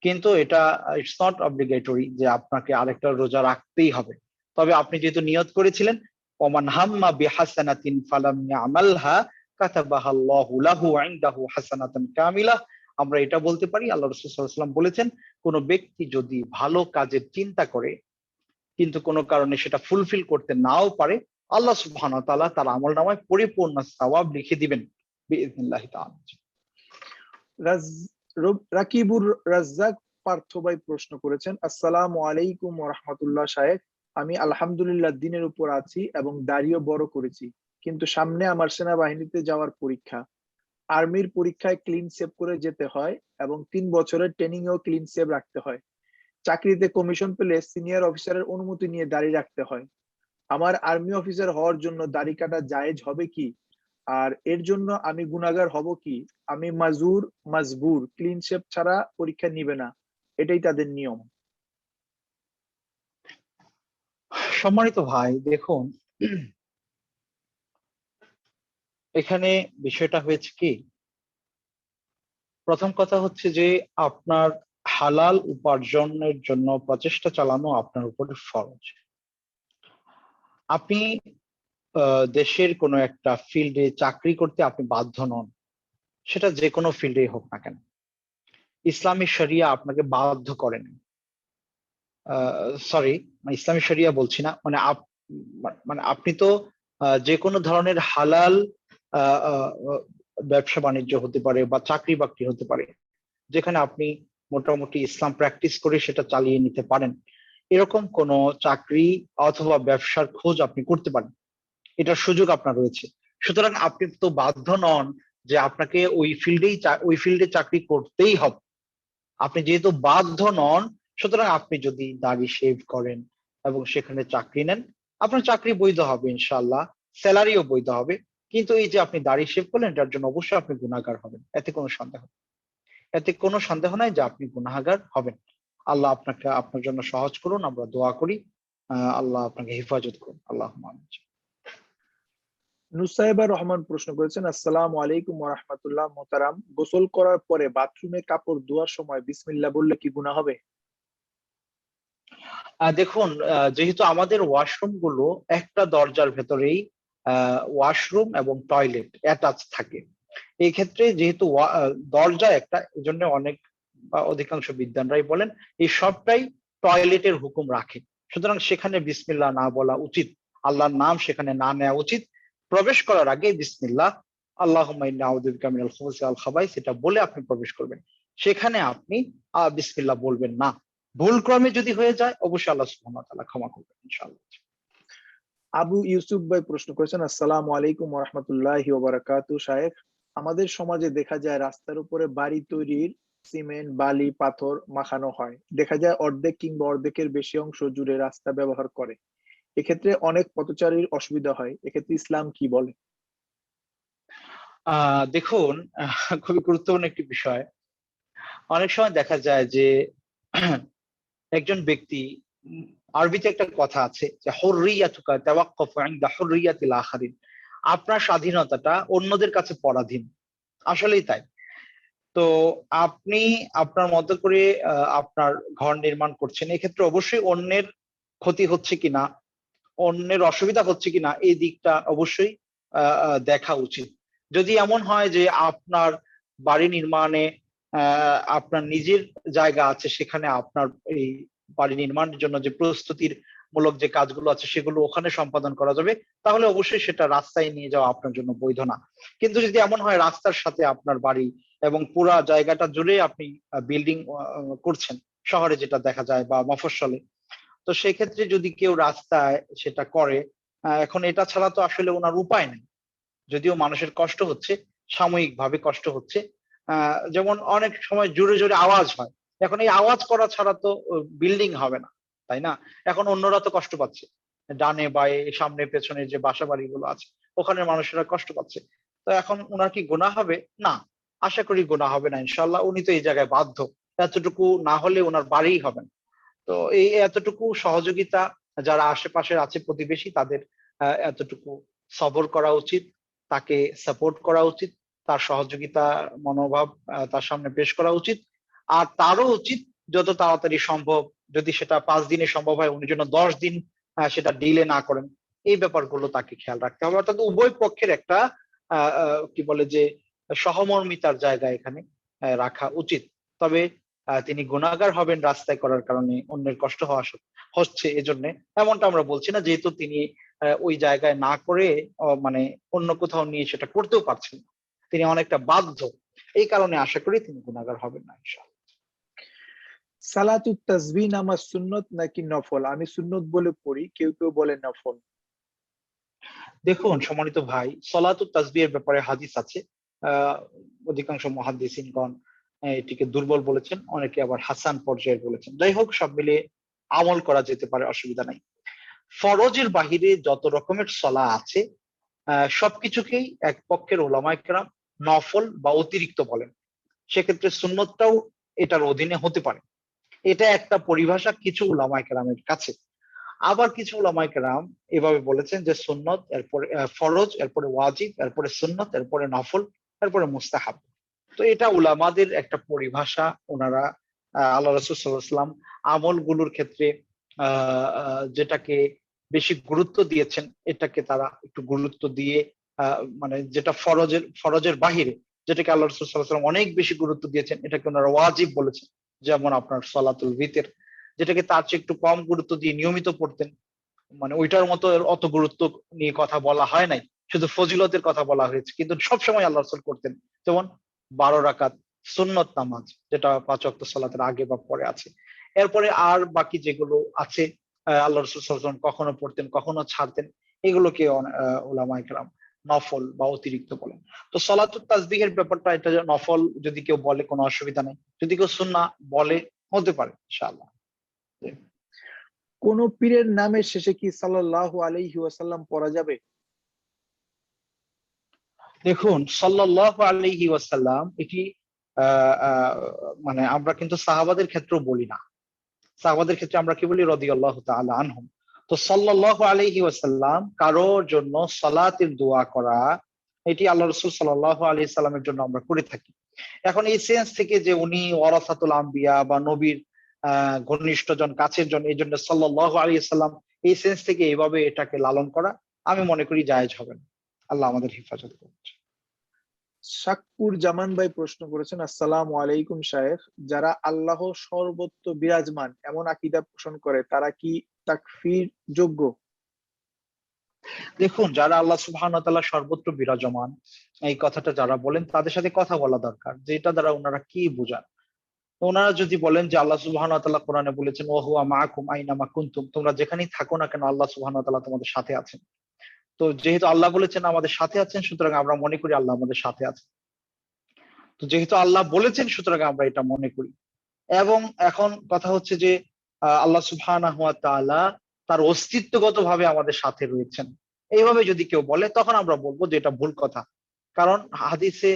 কিন্তু এটা ইটস নট অব্লিগেটরি যে আপনাকে আরেকটা রোজা রাখতেই হবে। তবে আপনি যেহেতু নিয়ত করেছিলেন, ওমান হাম্মা বিহাসানাতিন ফালাম ইয়ামালহা কাতাবাহা আল্লাহু লাহু ইনদাহু হাসানাতান কামিলা, আমরা এটা বলতে পারি আল্লাহ রাসূল সাল্লাল্লাহু আলাইহি ওয়াসাল্লাম বলেছেন, কোন ব্যক্তি যদি ভালো কাজের চিন্তা করে কিন্তু কোনো কারণে সেটা ফুলফিল করতে নাও পারে, আল্লাহ সুবহানাহু ওয়া তাআলা তার আমলনামায় পরিপূর্ণ সওয়াব লিখে দিবেন বিইذنিল্লাহি তাআলা। রাকিবুর রাজ্জাক পার্থ ভাই প্রশ্ন করেছেন, আসসালামু আলাইকুম ওয়া রাহমাতুল্লাহ শায়েখ, আমি আলহামদুলিল্লাহ দিনের উপর আছি এবং দাড়িও বড় করেছি, কিন্তু সামনে আমার সেনাবাহিনীতে যাওয়ার পরীক্ষা। আর্মির পরীক্ষায় ক্লিন শেভ করে যেতে হয় এবং 3 বছরের ট্রেনিং এও ক্লিন শেভ রাখতে হয়। চাকরিতে কমিশন পেলে সিনিয়র অফিসারের অনুমতি নিয়ে দাড়ি রাখতে হয়। আমার আর্মি অফিসার হওয়ার জন্য দাড়ি কাটা জায়েজ হবে কি? আর এর জন্য আমি গুনাহগার হব কি? আমি মাজবুর ক্লিন শেভ ছাড়া পরীক্ষা নিবে না, এটাই তাদের নিয়ম। সম্মানিত ভাই, দেখুন, এখানে বিষয়টা হয়েছে কি, প্রথম কথা হচ্ছে যে আপনার হালাল উপার্জনের জন্য প্রচেষ্টা চালানো আপনার উপরে ফরজ। আপনি দেশের কোনো একটা ফিল্ডে চাকরি করতে আপনি বাধ্য নন, সেটা যে কোনো ফিল্ডে হোক না কেন। ইসলামী শরিয়া আপনাকে বাধ্য করেন, সরি ইসলামী শরিয়া বলছি না, মানে আপনি তো যে কোনো ধরনের হালাল ব্যবসা বাণিজ্য হতে পারে বা চাকরি বাকরি হতে পারে, যেখানে আপনি মোটামুটি ইসলাম প্র্যাকটিস করে সেটা চালিয়ে নিতে পারেন, এরকম কোন চাকরি অথবা ব্যবসার খোঁজ আপনি করতে পারেন, এটার সুযোগ আপনার রয়েছে। সুতরাং আপনি তো বাধ্য নন যে আপনাকে ওই ফিল্ডে চাকরি করতেই হবে। আপনি যেহেতু বাধ্য নন, সুতরাং আপনি যদি দাড়ি শেভ করেন এবং সেখানে চাকরি নেন, আপনার চাকরি বৈধ হবে ইনশাআল্লাহ, স্যালারিও বৈধ হবে। কিন্তু এই যে আপনি দাড়ি শেভ করলেন, এটার জন্য অবশ্যই আপনি গুনাহগার হবেন, এতে কোনো সন্দেহ নাই যে আপনি গুনাহগার হবেন। আল্লাহ আপনার জন্য সহজ করুন, আমরা দোয়া করি, আল্লাহ আপনাকে হেফাজত করুন, আল্লাহুম্মা আমিন। নুসাইবা রহমান প্রশ্ন করেছেন, আসসালামু আলাইকুম ওয়া রাহমাতুল্লাহ, মোহতারাম, গোসল করার পরে বাথরুমে কাপড় ধোয়ার সময় বিসমিল্লাহ বললে কি গুনাহ হবে? দেখুন, যেহেতু আমাদের ওয়াশরুম গুলো একটা দরজার ভেতরেই ওয়াশরুম এবং টয়লেট অ্যাটাচ থাকে, এই ক্ষেত্রে যেহেতু দরজা একটা, এই জন্য অনেক বা অধিকাংশ বিদ্বানরাই বলেন এই সবটাই টয়লেটের হুকুম রাখে। সুতরাং সেখানে বিসমিল্লাহ না বলা উচিত, আল্লাহর নাম সেখানে না নেওয়া উচিত। প্রবেশ করার আগে বিসমিল্লাহ আল্লাহুম্মা ইন্নী আউযু বিকা মিনাল খুবুসি ওয়াল খাবাইস এটা বলে আপনি প্রবেশ করবেন, সেখানে আপনি বিসমিল্লাহ বলবেন না। ভুলক্রমে যদি হয়ে যায়, অবশ্যই আল্লাহ সুবহানাহু ওয়া তাআলা ক্ষমা করবেন ইনশাআল্লাহ। আবু ইউসুফ ভাই প্রশ্ন করেছেন, আসসালামু আলাইকুম ওয়া রাহমাতুল্লাহি ওয়া বারাকাতুহু শায়েখ, আমাদের সমাজে দেখা যায় রাস্তার উপরে বাড়ি তৈরির সিমেন্ট বালি পাথর মাখানো হয়, দেখা যায় অর্ধেক কিংবা অর্ধেকের বেশি অংশ জুড়ে রাস্তা ব্যবহার করে, এক্ষেত্রে অনেক পথচারীর অসুবিধা হয়, এক্ষেত্রে ইসলাম কি বলে? দেখুন, খুবই গুরুত্বপূর্ণ একটি বিষয়। অনেক সময় দেখা যায় যে একজন ব্যক্তি, আরবিতে একটা কথা আছে যে হুররিয়াতুকা তাওয়াক্কাফু ইনদা হুররিয়াতিল আখারিন, আপনার স্বাধীনতাটা অন্যদের কাছে পরাধীন। আসলেই তাই। তো আপনি আপনার মতো করে আপনার ঘর নির্মাণ করছেন, এক্ষেত্রে অবশ্যই অন্যের ক্ষতি হচ্ছে কিনা, অন্যের অসুবিধা হচ্ছে কিনা, এই দিকটা অবশ্যই দেখা উচিত। যদি এমন হয় যে আপনার বাড়ি নির্মাণে আপনার নিজের জায়গা আছে, সেখানে আপনার এই বাড়ি নির্মাণের জন্য যে প্রস্তুতির মূলক যে কাজগুলো আছে সেগুলো ওখানে সম্পাদন করা যাবে, তাহলে অবশ্যই সেটা রাস্তায় নিয়ে যাওয়া আপনার জন্য বৈধ না। কিন্তু যদি এমন হয় রাস্তার সাথে আপনার বাড়ি এবং পুরা জায়গাটা জুড়ে আপনি বিল্ডিং করছেন, শহরে যেটা দেখা যায় বা মফস্বলে, তো সেক্ষেত্রে যদি কেউ রাস্তায় সেটা করে, এখন এটা ছাড়া তো আসলে ওনার উপায় নেই। যদিও মানুষের কষ্ট হচ্ছে, সাময়িকভাবে কষ্ট হচ্ছে, যেমন অনেক সময় জোরে জোরে আওয়াজ হয়, এখন এই আওয়াজ করা ছাড়া তো বিল্ডিং হবে না, তাই না? এখন অন্যরা তো কষ্ট পাচ্ছে, ডানে বায়ে সামনে পেছনে যে বাসা বাড়িগুলো আছে ওখানে মানুষেরা কষ্ট পাচ্ছে, তো এখন ওনার কি গুনাহ হবে? না, আশা করি গুনাহ হবে না ইনশাআল্লাহ। উনি তো এই জায়গায় বাধ্য, এতটুকু না হলে ওনার বাড়িই হবে না। তো এই এতটুকু সহযোগিতা যারা আশেপাশের আছে প্রতিবেশী, তাদের এতটুকু সবর করা উচিত, তাকে সাপোর্ট করা উচিত, তার সহযোগিতা মনোভাব তার সামনে পেশ করা উচিত। আর তারও উচিত যত তাড়াতাড়ি সম্ভব, যদি সেটা 5 দিনে সম্ভব হয়, উনি যেন 10 দিন সেটা ডিলে না করেন, এই ব্যাপারগুলো তাকে খেয়াল রাখতে হবে। অর্থাৎ উভয় পক্ষের একটা কি বলে যে সহমর্মিতার জায়গা এখানে রাখা উচিত। তবে তিনি গুনাহগার হবেন রাস্তায় করার কারণে, অন্যের কষ্ট হচ্ছে এজন্য, এমনটা আমরা বলছি না, যেহেতু তিনি ওই জায়গায় না করে মানে অন্য কোথাও নিয়ে সেটা করতেও পারছেন না, তিনি অনেকটা বাধ্য। এই কারণে আশা করি তিনি গুনাহগার হবেন না ইনশাআল্লাহ। সালাতুত তাসবিহ নামাজ সুন্নত নাকি নফল? আমি সুন্নত বলে পড়ি, কেউ কেউ বলে নফল। দেখুন সম্মানিত ভাই, সলাতুত তাসবিহের ব্যাপারে হাদিস আছে। অধিকাংশ মুহাদ্দিসিনগণ এটিকে দুর্বল বলেছেন, অনেকে আবার হাসান পর্যায়ের বলেছেন। যাই হোক, সব মিলে আমল করা যেতে পারে, অসুবিধা নাই। ফরজের বাহিরে যত রকমের সলা আছে সবকিছুকেই এক পক্ষের উলামায়ে কেরাম নফল বা অতিরিক্ত বলেন। সেক্ষেত্রে সুন্নতটাও এটার অধীনে হতে পারে। এটা একটা পরিভাষা কিছু উলামায়ে কেরামের কাছে। আবার কিছু উলামায়ে কেরাম এভাবে বলেছেন যে সুন্নত, এরপরে ফরজ, এরপরে ওয়াজিব, এরপরে সুন্নত, এরপরে নফল, এরপরে মুস্তাহাব। তো এটা উলামাদের একটা পরিভাষা। ওনারা আল্লাহ রাসূল সাল্লাল্লাহু আলাইহি ওয়াসাল্লাম আমলগুলোর ক্ষেত্রে যেটাকে বেশি গুরুত্ব দিয়েছেন, এটাকে তারা একটু গুরুত্ব দিয়ে মানে যেটা ফরজের বাহিরে, যেটাকে আল্লাহ রাসূল সাল্লাল্লাহু আলাইহি ওয়াসাল্লাম অনেক বেশি গুরুত্ব দিয়েছেন, এটাকে ওনারা ওয়াজিব বলেছেন। যেমন আপনার সলাতুল ভিতর, যেটাকে তার চেয়ে একটু কম গুরুত্ব দিয়ে নিয়মিত পড়তেন, মানে ওইটার মতো অত গুরুত্ব নিয়ে কথা বলা হয় নাই, শুধু ফজিলতের কথা বলা হয়েছে, কিন্তু সবসময় আল্লাহ রাসূল করতেন। যেমন 12 রাকাত সুন্নত নামাজ, যেটা 5 ওয়াক্ত সালাতের আগে বা পরে আছে। এরপরে আর বাকি যেগুলো আছে আল্লাহ রাসূল সাল্লাল্লাহু আলাইহি ওয়াসাল্লাম কখনো পড়তেন, কখনো ছাড়তেন, এগুলোকে উলামায়ে কেরাম নফল বা অতিরিক্ত বলেন। তো সলাতুত তাসবিহের ব্যাপারটা, এটা নফল যদি কেউ বলে কোনো অসুবিধা নেই, যদি কেউ সুন্নাহ বলে হতে পারে ইনশাআল্লাহ। কোন পীরের নামের শেষে কি সাল্লাল্লাহু আলাইহি ওয়াসাল্লাম পড়া যাবে? দেখুন সাল্লাল্লাহু আলাইহি ওয়াসাল্লাম এটি মানে আমরা কিন্তু সাহাবাদের ক্ষেত্রেও বলি না। সাহাবাদের ক্ষেত্রে আমরা কি বলি? রাদিয়াল্লাহু তাআলা আনহুম। তো সাল্লাল্লাহু আলাইহি ওয়াসাল্লাম কারোর জন্য সালাতের দোয়া করা, এটি আল্লাহ রাসূল সাল্লাল্লাহু আলাইহি সাল্লামের জন্য আমরা করে থাকি। এখন এই সেন্স থেকে যে উনি ওয়ারাসাতুল আম্বিয়া বা নবীর ঘনিষ্ঠজন, কাছের জন, এই জন্য সাল্লাল্লাহু আলাইহি সাল্লাম, এই সেন্স থেকে এইভাবে এটাকে লালন করা আমি মনে করি জায়েজ হবে না। আল্লাহ আমাদের হেফাজত করুন। শাকপুর জামান ভাই প্রশ্ন করেছেন, আসসালামু আলাইকুম শায়েখ, যারা আল্লাহ সর্বত্র বিরাজমান এমন আকীদা পোষণ করে তারা কি তাকফীর যোগ্য? দেখুন, যারা আল্লাহ সুবহানাহু ওয়া তাআলা সর্বত্র বিরাজমান, এই কথাটা যারা বলেন তাদের সাথে কথা বলা দরকার, যে এটা দ্বারা ওনারা কি বোঝান। ওনারা যদি বলেন যে আল্লাহ সুবহানাহু ওয়া তাআলা কোরআনে বলেছেন ওয়া হুয়া মাআকুম আইনামা কুনতুম, তোমরা যেখানেই থাকো না কেন আল্লাহ সুবহানাহু ওয়া তাআলা তোমাদের সাথে আছেন। তো যেহেতু আল্লাহ বলেছেন আমাদের সাথে আছেন, সুতরাং আমরা মনে করি আল্লাহ আমাদের সাথে আছেন। তো যেহেতু আল্লাহ বলেছেন, সুতরাং আমরা এটা মনে করি। এবং এখন কথা হচ্ছে যে আল্লাহ সুবহানাহু ওয়া তাআলা তার অস্তিত্বগতভাবে আমাদের সাথে রয়েছেন, এইভাবে যদি কেউ বলে তখন আমরা বলবো যে এটা ভুল কথা। কারণ হাদিসে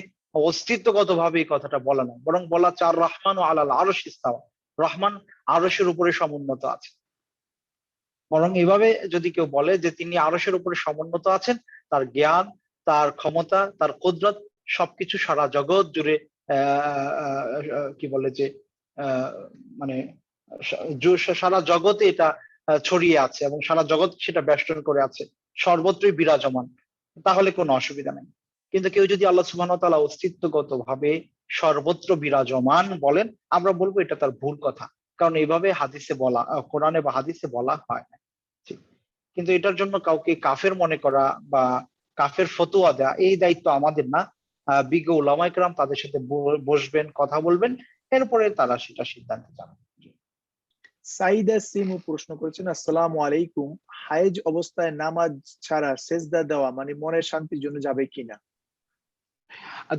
অস্তিত্বগতভাবে এই কথাটা বলা নয়, বরং বলা হচ্ছে আর রহমান ও আলাল আরশ ইস্তাওয়া, রহমান আরশের উপরে সমুন্নত আছে। বরং এভাবে যদি কেউ বলে যে তিনি আরশের উপরে সমুন্নত আছেন, তার জ্ঞান, তার ক্ষমতা, তার কুদরত সবকিছু সারা জগৎ জুড়ে কি বলে যে মানে সারা জগতে এটা ছড়িয়ে আছে এবং সারা জগৎ সেটা বেষ্টন করে আছে, সর্বত্রই বিরাজমান, তাহলে কোনো অসুবিধা নেই। কিন্তু কেউ যদি আল্লাহ সুবহানাহু ওয়া তাআলা অস্তিত্বগত ভাবে সর্বত্র বিরাজমান বলেন, আমরা বলবো এটা তার ভুল কথা। কারণ এইভাবে হাদিসে বলা, কোরআনে বা হাদিসে বলা হয় না। ঠিক। কিন্তু এটার জন্য কাউকে কাফের মনে করা বা কাফের ফতোয়া দেয়া, এই দায়িত্ব আমাদের না। বিজ্ঞ উলামায়ে কেরাম তাদের সাথে বসবেন, কথা বলবেন, এরপরে তারা সেটা সিদ্ধান্ত জানাবেন। সাইদা সিমু প্রশ্ন করেছেন, আসসালামু আলাইকুম, হায়েজ অবস্থায় নামাজ ছাড়া সেজদা দেওয়া মানে মনের শান্তির জন্য যাবে কিনা?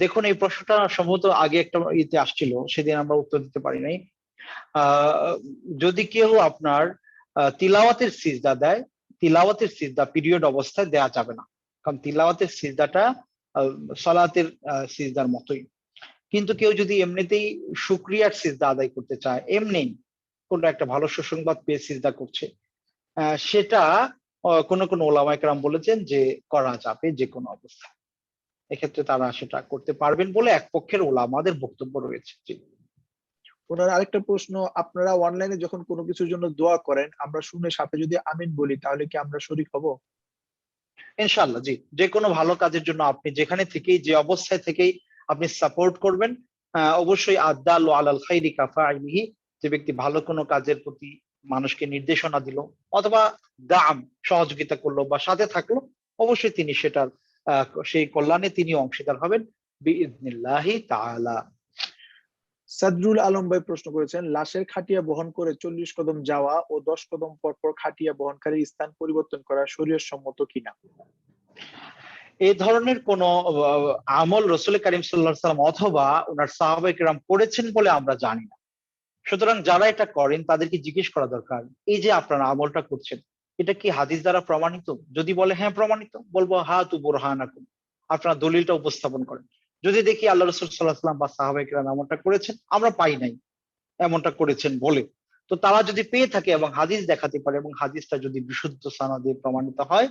দেখুন, এই প্রশ্নটা সম্ভবত আগে একটা ইতে আসছিল, সেদিন আমরা উত্তর দিতে পারি নাই। যদি কেউ আপনার তিলাওয়াতের সিজদা দেয়, তিলাওয়াতের সিজদা পিরিয়ড অবস্থায় দেয়া যাবে না, কারণ তিলাওয়াতের সিজদাটা সালাতের সিজদার মতোই। কিন্তু কেউ যদি এমনিতেই শুকরিয়ার সিজদা আদায় করতে চায়, এমনি কোনো একটা ভালো সুসংবাদ পেয়ে সিজদা করছে, সেটা কোন ওলামায়ে কেরাম বলেছেন যে করা যাবে যে কোনো অবস্থায়। এক্ষেত্রে তারা সেটা করতে পারবেন বলে এক পক্ষের ওলামাদের বক্তব্য রয়েছে। জি। ওনার আরেকটা প্রশ্ন, আপনারা অনলাইনে যখন কোনো কিছুর জন্য দোয়া করেন, আমরা শুনে সাথে যদি আমিন বলি তাহলে কি আমরা শরীক হব? ইনশাআল্লাহ, জি। যে কোনো ভালো কাজের জন্য আপনি যেখানে থেকেই, যে অবস্থায় থেকেই আপনি সাপোর্ট করবেন, অবশ্যই আদাল্লু আলাল খাইরি কাফাইলিহি, যে ব্যক্তি ভালো কোনো কাজের প্রতি মানুষকে নির্দেশনা দিল অথবা দাম সহযোগিতা করলো বা সাথে থাকলো, অবশ্যই তিনি সেটার সেই কল্যাণে তিনি অংশীদার হবেন বিইذনিল্লাহি তাআলা। সাদরুল আলম ভাই প্রশ্ন করেছেন, লাশের খাটিয়া বহন করে 40 কদম যাওয়া ও 10 কদম পর পর খাটিয়া বহনকারীর স্থান পরিবর্তন করা শরীয়ত সম্মত কিনা? এই ধরনের কোন আমল রাসূল করিম সাল্লাল্লাহু আলাইহি ওয়াসাল্লাম অথবা ওনার সাহাবায়ে কেরাম করেছেন বলে আমরা জানি না। সুতরাং যারা এটা করেন তাদেরকে জিজ্ঞেস করা দরকার, এই যে আপনারা আমলটা করছেন, এটা কি হাদিস দ্বারা প্রমাণিত? যদি বলে হ্যাঁ প্রমাণিত, বলবো হাতু বুরহানাকুম, আপনারা দলিলটা উপস্থাপন করেন। যদি দেখি আল্লাহ রাসূল সাল্লাল্লাহু আলাইহি ওয়াসাল্লাম বা সাহাবায়ে কেরাম এমনটা করেছেন, আমরা পাই নাই এমনটা করেছেন বলে, তো তারা যদি পেয়ে থাকে এবং হাদিস দেখাতে পারে এবং হাদিসটা যদি বিশুদ্ধ সনদে প্রমাণিত হয়,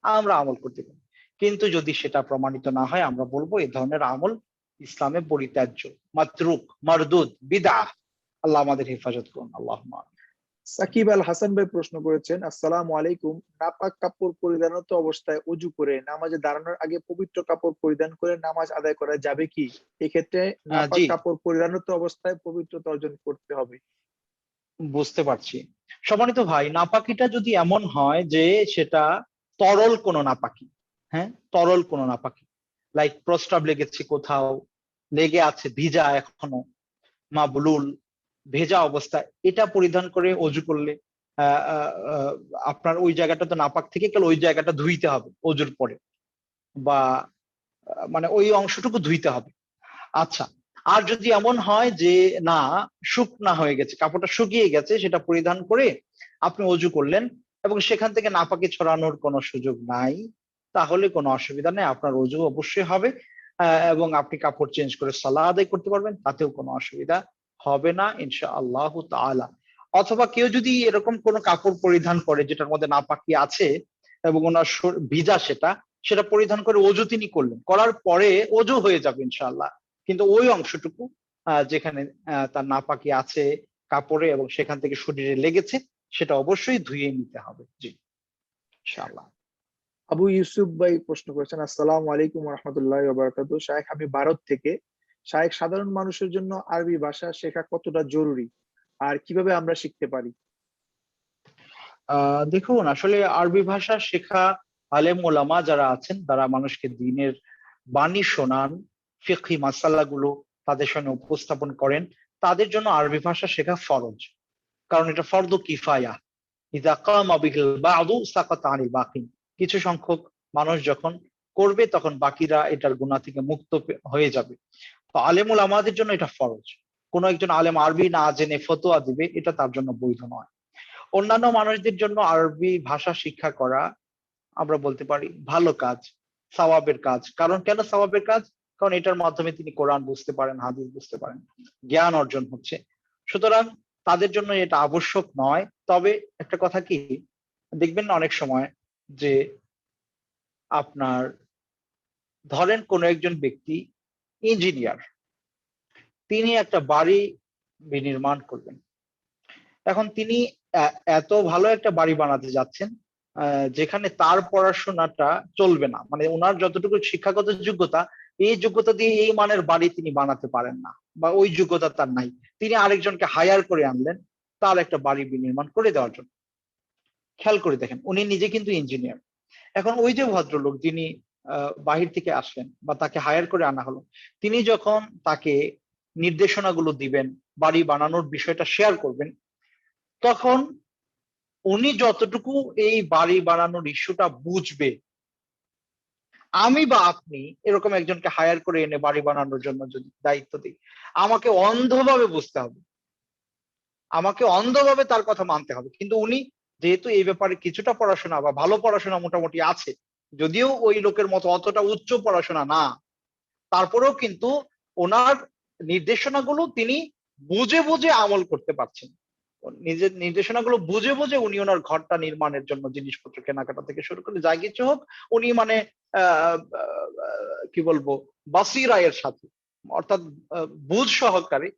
আমরা আমল করতে পারি। কিন্তু যদি সেটা প্রমাণিত না হয়, আমরা বলবো এই ধরনের আমল ইসলামে পরিত্যাজ্য, মাতরুক, মারদুদ, বিদআহ। আল্লাহ আমাদের হেফাজত করুন, আল্লাহুম্মা আমিন। সাকিব আল হাসান ভাই প্রশ্ন করেছেন, আসসালামু আলাইকুম, নাপাক কাপড় পরিধানত অবস্থায় ওযু করে নামাজে দাঁড়ানোর আগে পবিত্র কাপড় পরিধান করে নামাজ আদায় করা যাবে কি? এক্ষেত্রে নাপাক জি, কাপড় পরিধানত অবস্থায় পবিত্রতা অর্জন করতে হবে। বুঝতে পারছি। সম্মানিত ভাই, নাপাকিটা যদি এমন হয় যে সেটা তরল কোনো নাপাকি, হ্যাঁ, তরল কোনো নাপাকি, লাইক প্রস্রাব লেগেছে কোথাও, লেগে আছে, ভিজা এখনো, মাবলুল, ভেজা অবস্থায়, এটা পরিধান করে অজু করলে আহ, আহ, আহ, আপনার ওই জায়গাটা তো নাপাক থেকে গেলে ওই জায়গাটা ধুইতে হবে অজুর পরে, বা মানে ওই অংশটুকু ধুইতে হবে। আচ্ছা, আর যদি এমন হয় যে না, শুকনা হয়ে গেছে, কাপড়টা শুকিয়ে গেছে, সেটা পরিধান করে আপনি অজু করলেন এবং সেখান থেকে নাপাকি ছড়ানোর কোনো সুযোগ নাই, তাহলে কোনো অসুবিধা নেই, আপনার অজু অবশ্যই হবে এবং আপনি কাপড় চেঞ্জ করে সালাত আদায় করতে পারবেন, তাতেও কোনো অসুবিধা হবে না ইনশাআল্লাহ তাআলা। অথবা কেউ যদি এরকম কোনো কাপড় পরিধান করে যেটার মধ্যে নাপাকি আছে এবং ওনার ভিজা, সেটা সেটা পরিধান করে অজু তিনি করলেন, করার পরে অজু হয়ে যাবে ইনশাআল্লাহ, কিন্তু ওই অংশটুকু যেখানে তার নাপাকি আছে কাপড়ে এবং সেখান থেকে শরীরে লেগেছে, সেটা অবশ্যই ধুয়ে নিতে হবে। জি, ইনশাআল্লাহ। আবু ইউসুফ ভাই প্রশ্ন করেছেন, আসসালামু আলাইকুম ওয়া রাহমাতুল্লাহি ওয়া বারাকাতুহু, শায়েখ আমি ভারত থেকে। শায়েখ, সাধারণ মানুষের জন্য আরবি ভাষা শেখা কতটা জরুরি আর কিভাবে আমরা শিখতে পারি? দেখুন, আসলে আরবি ভাষা শেখা, আলেম ওলামা যারা আছেন তারা মানুষকে দ্বীনের বাণী শোনান, ফিকহি মাসালাগুলো তাদের সামনে উপস্থাপন করেন, তাদের জন্য আরবি ভাষা শেখা ফরজ, কারণ এটা ফরদু কিফায়া। ইযা কামা বিহিল বাদু সাকাতা আনিল বাকিন, কিছু সংখ্যক মানুষ যখন করবে তখন বাকিরা এটার গুনাহ থেকে মুক্ত হয়ে যাবে। তো আলেমুল আমাদের জন্য এটা ফরজ। কোন একজন আলেম আরবি না জেনে ফতোয়া দিবে, এটা তার জন্য বৈধ নয়। অন্যান্য মানুষদের জন্য আরবি ভাষা শিক্ষা করা, আমরা বলতে পারি ভালো কাজ, সওয়াবের কাজ। কারণ কেন সওয়াবের কাজ? কারণ এটার মাধ্যমে তিনি কোরআন বুঝতে পারেন, হাদিস বুঝতে পারেন, জ্ঞান অর্জন হচ্ছে। সুতরাং তাদের জন্য এটা আবশ্যক নয়। তবে একটা কথা কি, দেখবেন অনেক সময় যে আপনার ধরেন কোন একজন ব্যক্তি ইঞ্জিনিয়ার, তিনি একটা বাড়ি বিনির্মাণ করবেন। এখন তিনি এত ভালো একটা বাড়ি বানাতে যাচ্ছেন যেখানে তার পড়াশোনাটা চলবে না, মানে ওনার যতটুকু শিক্ষাগত যোগ্যতা, এই যোগ্যতা দিয়ে এই মানের বাড়ি তিনি বানাতে পারেন না, বা ওই যোগ্যতা তার নাই। তিনি আরেকজনকে হায়ার করে আনলেন তার একটা বাড়ি বিনির্মাণ করে দেওয়ার জন্য। খেয়াল করে দেখেন, উনি নিজে কিন্তু ইঞ্জিনিয়ার। এখন ওই যে ভদ্রলোক যিনি বাহির থেকে আসলেন বা তাকে হায়ার করে আনা হলো, তিনি যখন তাকে নির্দেশনাগুলো দিবেন, বাড়ি বানানোর বিষয়টা শেয়ার করবেন, তখন উনি যতটুকু এই বাড়ি বানানোর ইস্যুটা বুঝবে, আমি বা আপনি এরকম একজনকে হায়ার করে এনে বাড়ি বানানোর জন্য যদি দায়িত্ব দিই, আমাকে অন্ধভাবে বুঝতে হবে, আমাকে অন্ধভাবে তার কথা মানতে হবে। কিন্তু উনি যেহেতু এই ব্যাপারে কিছুটা পড়াশোনা বা ভালো পড়াশোনা মোটামুটি আছে, যদিও ওই লোকের মতো অতটা উচ্চ পড়াশোনা না, তারপরেও কিন্তু ওনার নির্দেশনাগুলো তিনি বুঝে বুঝে আমল করতে পারছেন। নিজের নির্দেশনাগুলো বুঝে বুঝে উনি ওনার ঘরটা নির্মাণের জন্য জিনিসপত্র কেনাকাটা থেকে শুরু করে যা কিছু হোক, উনি মানে কি বলবো, বাসিরায়ের সাথে, অর্থাৎ বুঝ সহকারে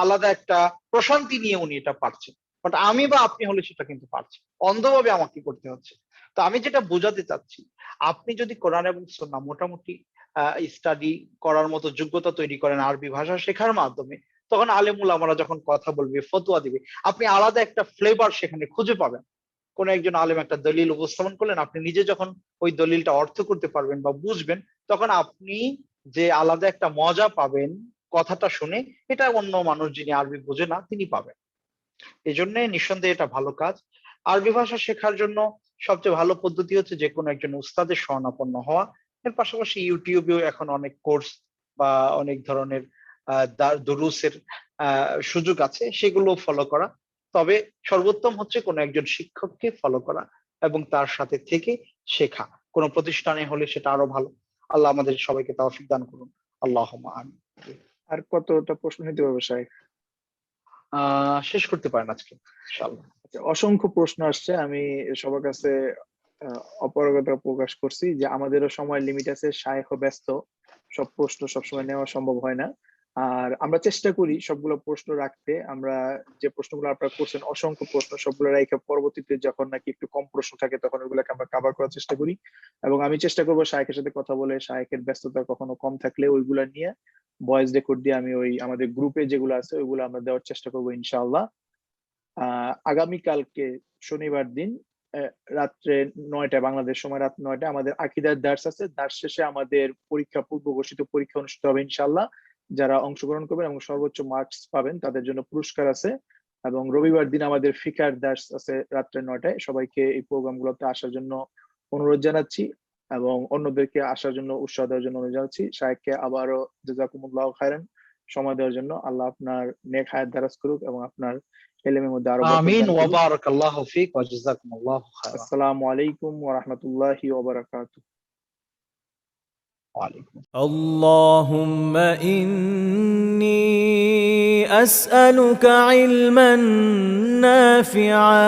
আলাদা একটা প্রশান্তি নিয়ে উনি এটা পারছেন। বাট আমি বা আপনি হলে সেটা কিন্তু পারছি, অন্ধভাবে আমাকে করতে হচ্ছে। তো আমি যেটা বোঝাতে চাচ্ছি, আপনি যদি কোরআন এবং সুন্নাহ মোটামুটি স্টাডি করার মতো যোগ্যতা তৈরি করেন আরবি ভাষা শেখার মাধ্যমে, তখন আলেম উলামারা যখন কথা বলবে, ফতোয়া দিবে, আপনি আলাদা একটা ফ্লেভার সেখানে খুঁজে পাবেন। কোন একজন আলেম একটা দলিল উপস্থাপন করলেন, আপনি নিজে যখন ওই দলিলটা অর্থ করতে পারবেন বা বুঝবেন, তখন আপনি যে আলাদা একটা মজা পাবেন কথাটা শুনে, এটা অন্য মানুষ যিনি আরবি বোঝে না তিনি পাবেন। এই জন্য নিঃসন্দেহে এটা ভালো কাজ। আরবি ভাষা শেখার জন্য সবচেয়ে ভালো পদ্ধতি হচ্ছে যে কোনো একজন উস্তাদের শরণাপন্ন হওয়া। এর পাশাপাশি ইউটিউবেও এখন অনেক কোর্স বা অনেক ধরনের দুরুসের সুযোগ আছে, সেগুলো ফলো করা। তবে সর্বোত্তম হচ্ছে কোনো একজন শিক্ষককে ফলো করা এবং তার সাথে থেকে শেখা। কোনো প্রতিষ্ঠানে হলে সেটা আরো ভালো। আল্লাহ আমাদের সবাইকে তৌফিক দান করুন। আল্লাহুম্মা আমিন। আর কতটা প্রশ্ন নিতে পারবে শাইখ? শেষ করতে পারেন আজকে ইনশাআল্লাহ। আচ্ছা, অসংখ্য প্রশ্ন আসছে। আমি সবার কাছে অপারগতা প্রকাশ করছি যে আমাদেরও সময় লিমিট আছে, শাইখও ব্যস্ত, সব প্রশ্ন সবসময় নেওয়া সম্ভব হয় না। আর আমরা চেষ্টা করি সবগুলো প্রশ্ন রাখতে। আমরা যে প্রশ্নগুলো আপনারা করছেন, অসংখ্য প্রশ্ন, সবগুলো রাইখা পরবর্তীতে যখন নাকি একটু কম প্রশ্ন থাকে তখন ওগুলোকে আমরা কভার করার চেষ্টা করি। এবং আমি চেষ্টা করবো শাইখের সাথে কথা বলে, শাইখের ব্যস্ততা কখনো কম থাকলে ওইগুলা নিয়ে ভয়েস রেকর্ড দিয়ে আমি ওই আমাদের গ্রুপে যেগুলো আছে ওইগুলো আমরা দেওয়ার চেষ্টা করবো ইনশাআল্লাহ। আগামীকালকে শনিবার দিন রাত্রে 9টায়, বাংলাদেশ সময় রাত 9টায় আমাদের আকীদার দার্স আছে। দার্স শেষে আমাদের পূর্ব ঘোষিত পরীক্ষা অনুষ্ঠিত হবে ইনশাআল্লাহ। যারা অংশগ্রহণ করবেন এবং সর্বোচ্চ মার্কস পাবেন তাদের জন্য পুরস্কার আছে। এবং রবিবার দিন আমাদের ফিকার দার্স আছে রাত্রে 9টায়। সবাইকে এই প্রোগ্রামগুলোতে আসার জন্য অনুরোধ জানাচ্ছি এবং অন্যদেরকে আসার জন্য উৎসাহ দেওয়ার জন্য অনুরোধ জানাচ্ছি। শাইখকে আবারও জাযাকুমুল্লাহু খায়রান সময় দেওয়ার জন্য। আল্লাহ আপনার নেক হায়াত দারাজ করুক এবং আপনার ইলমের মধ্যে আরো বরকত আমিন দান ওয়া করুক। বারাকাল্লাহু ফিক ওয়া জাযাকুমুল্লাহু খায়রান। আসসালামু আলাইকুম ওয়া রাহমাতুল্লাহি ওয়া বারাকাতুহু। ওয়া আলাইকুম। اللهم إني أسألك علما نافعا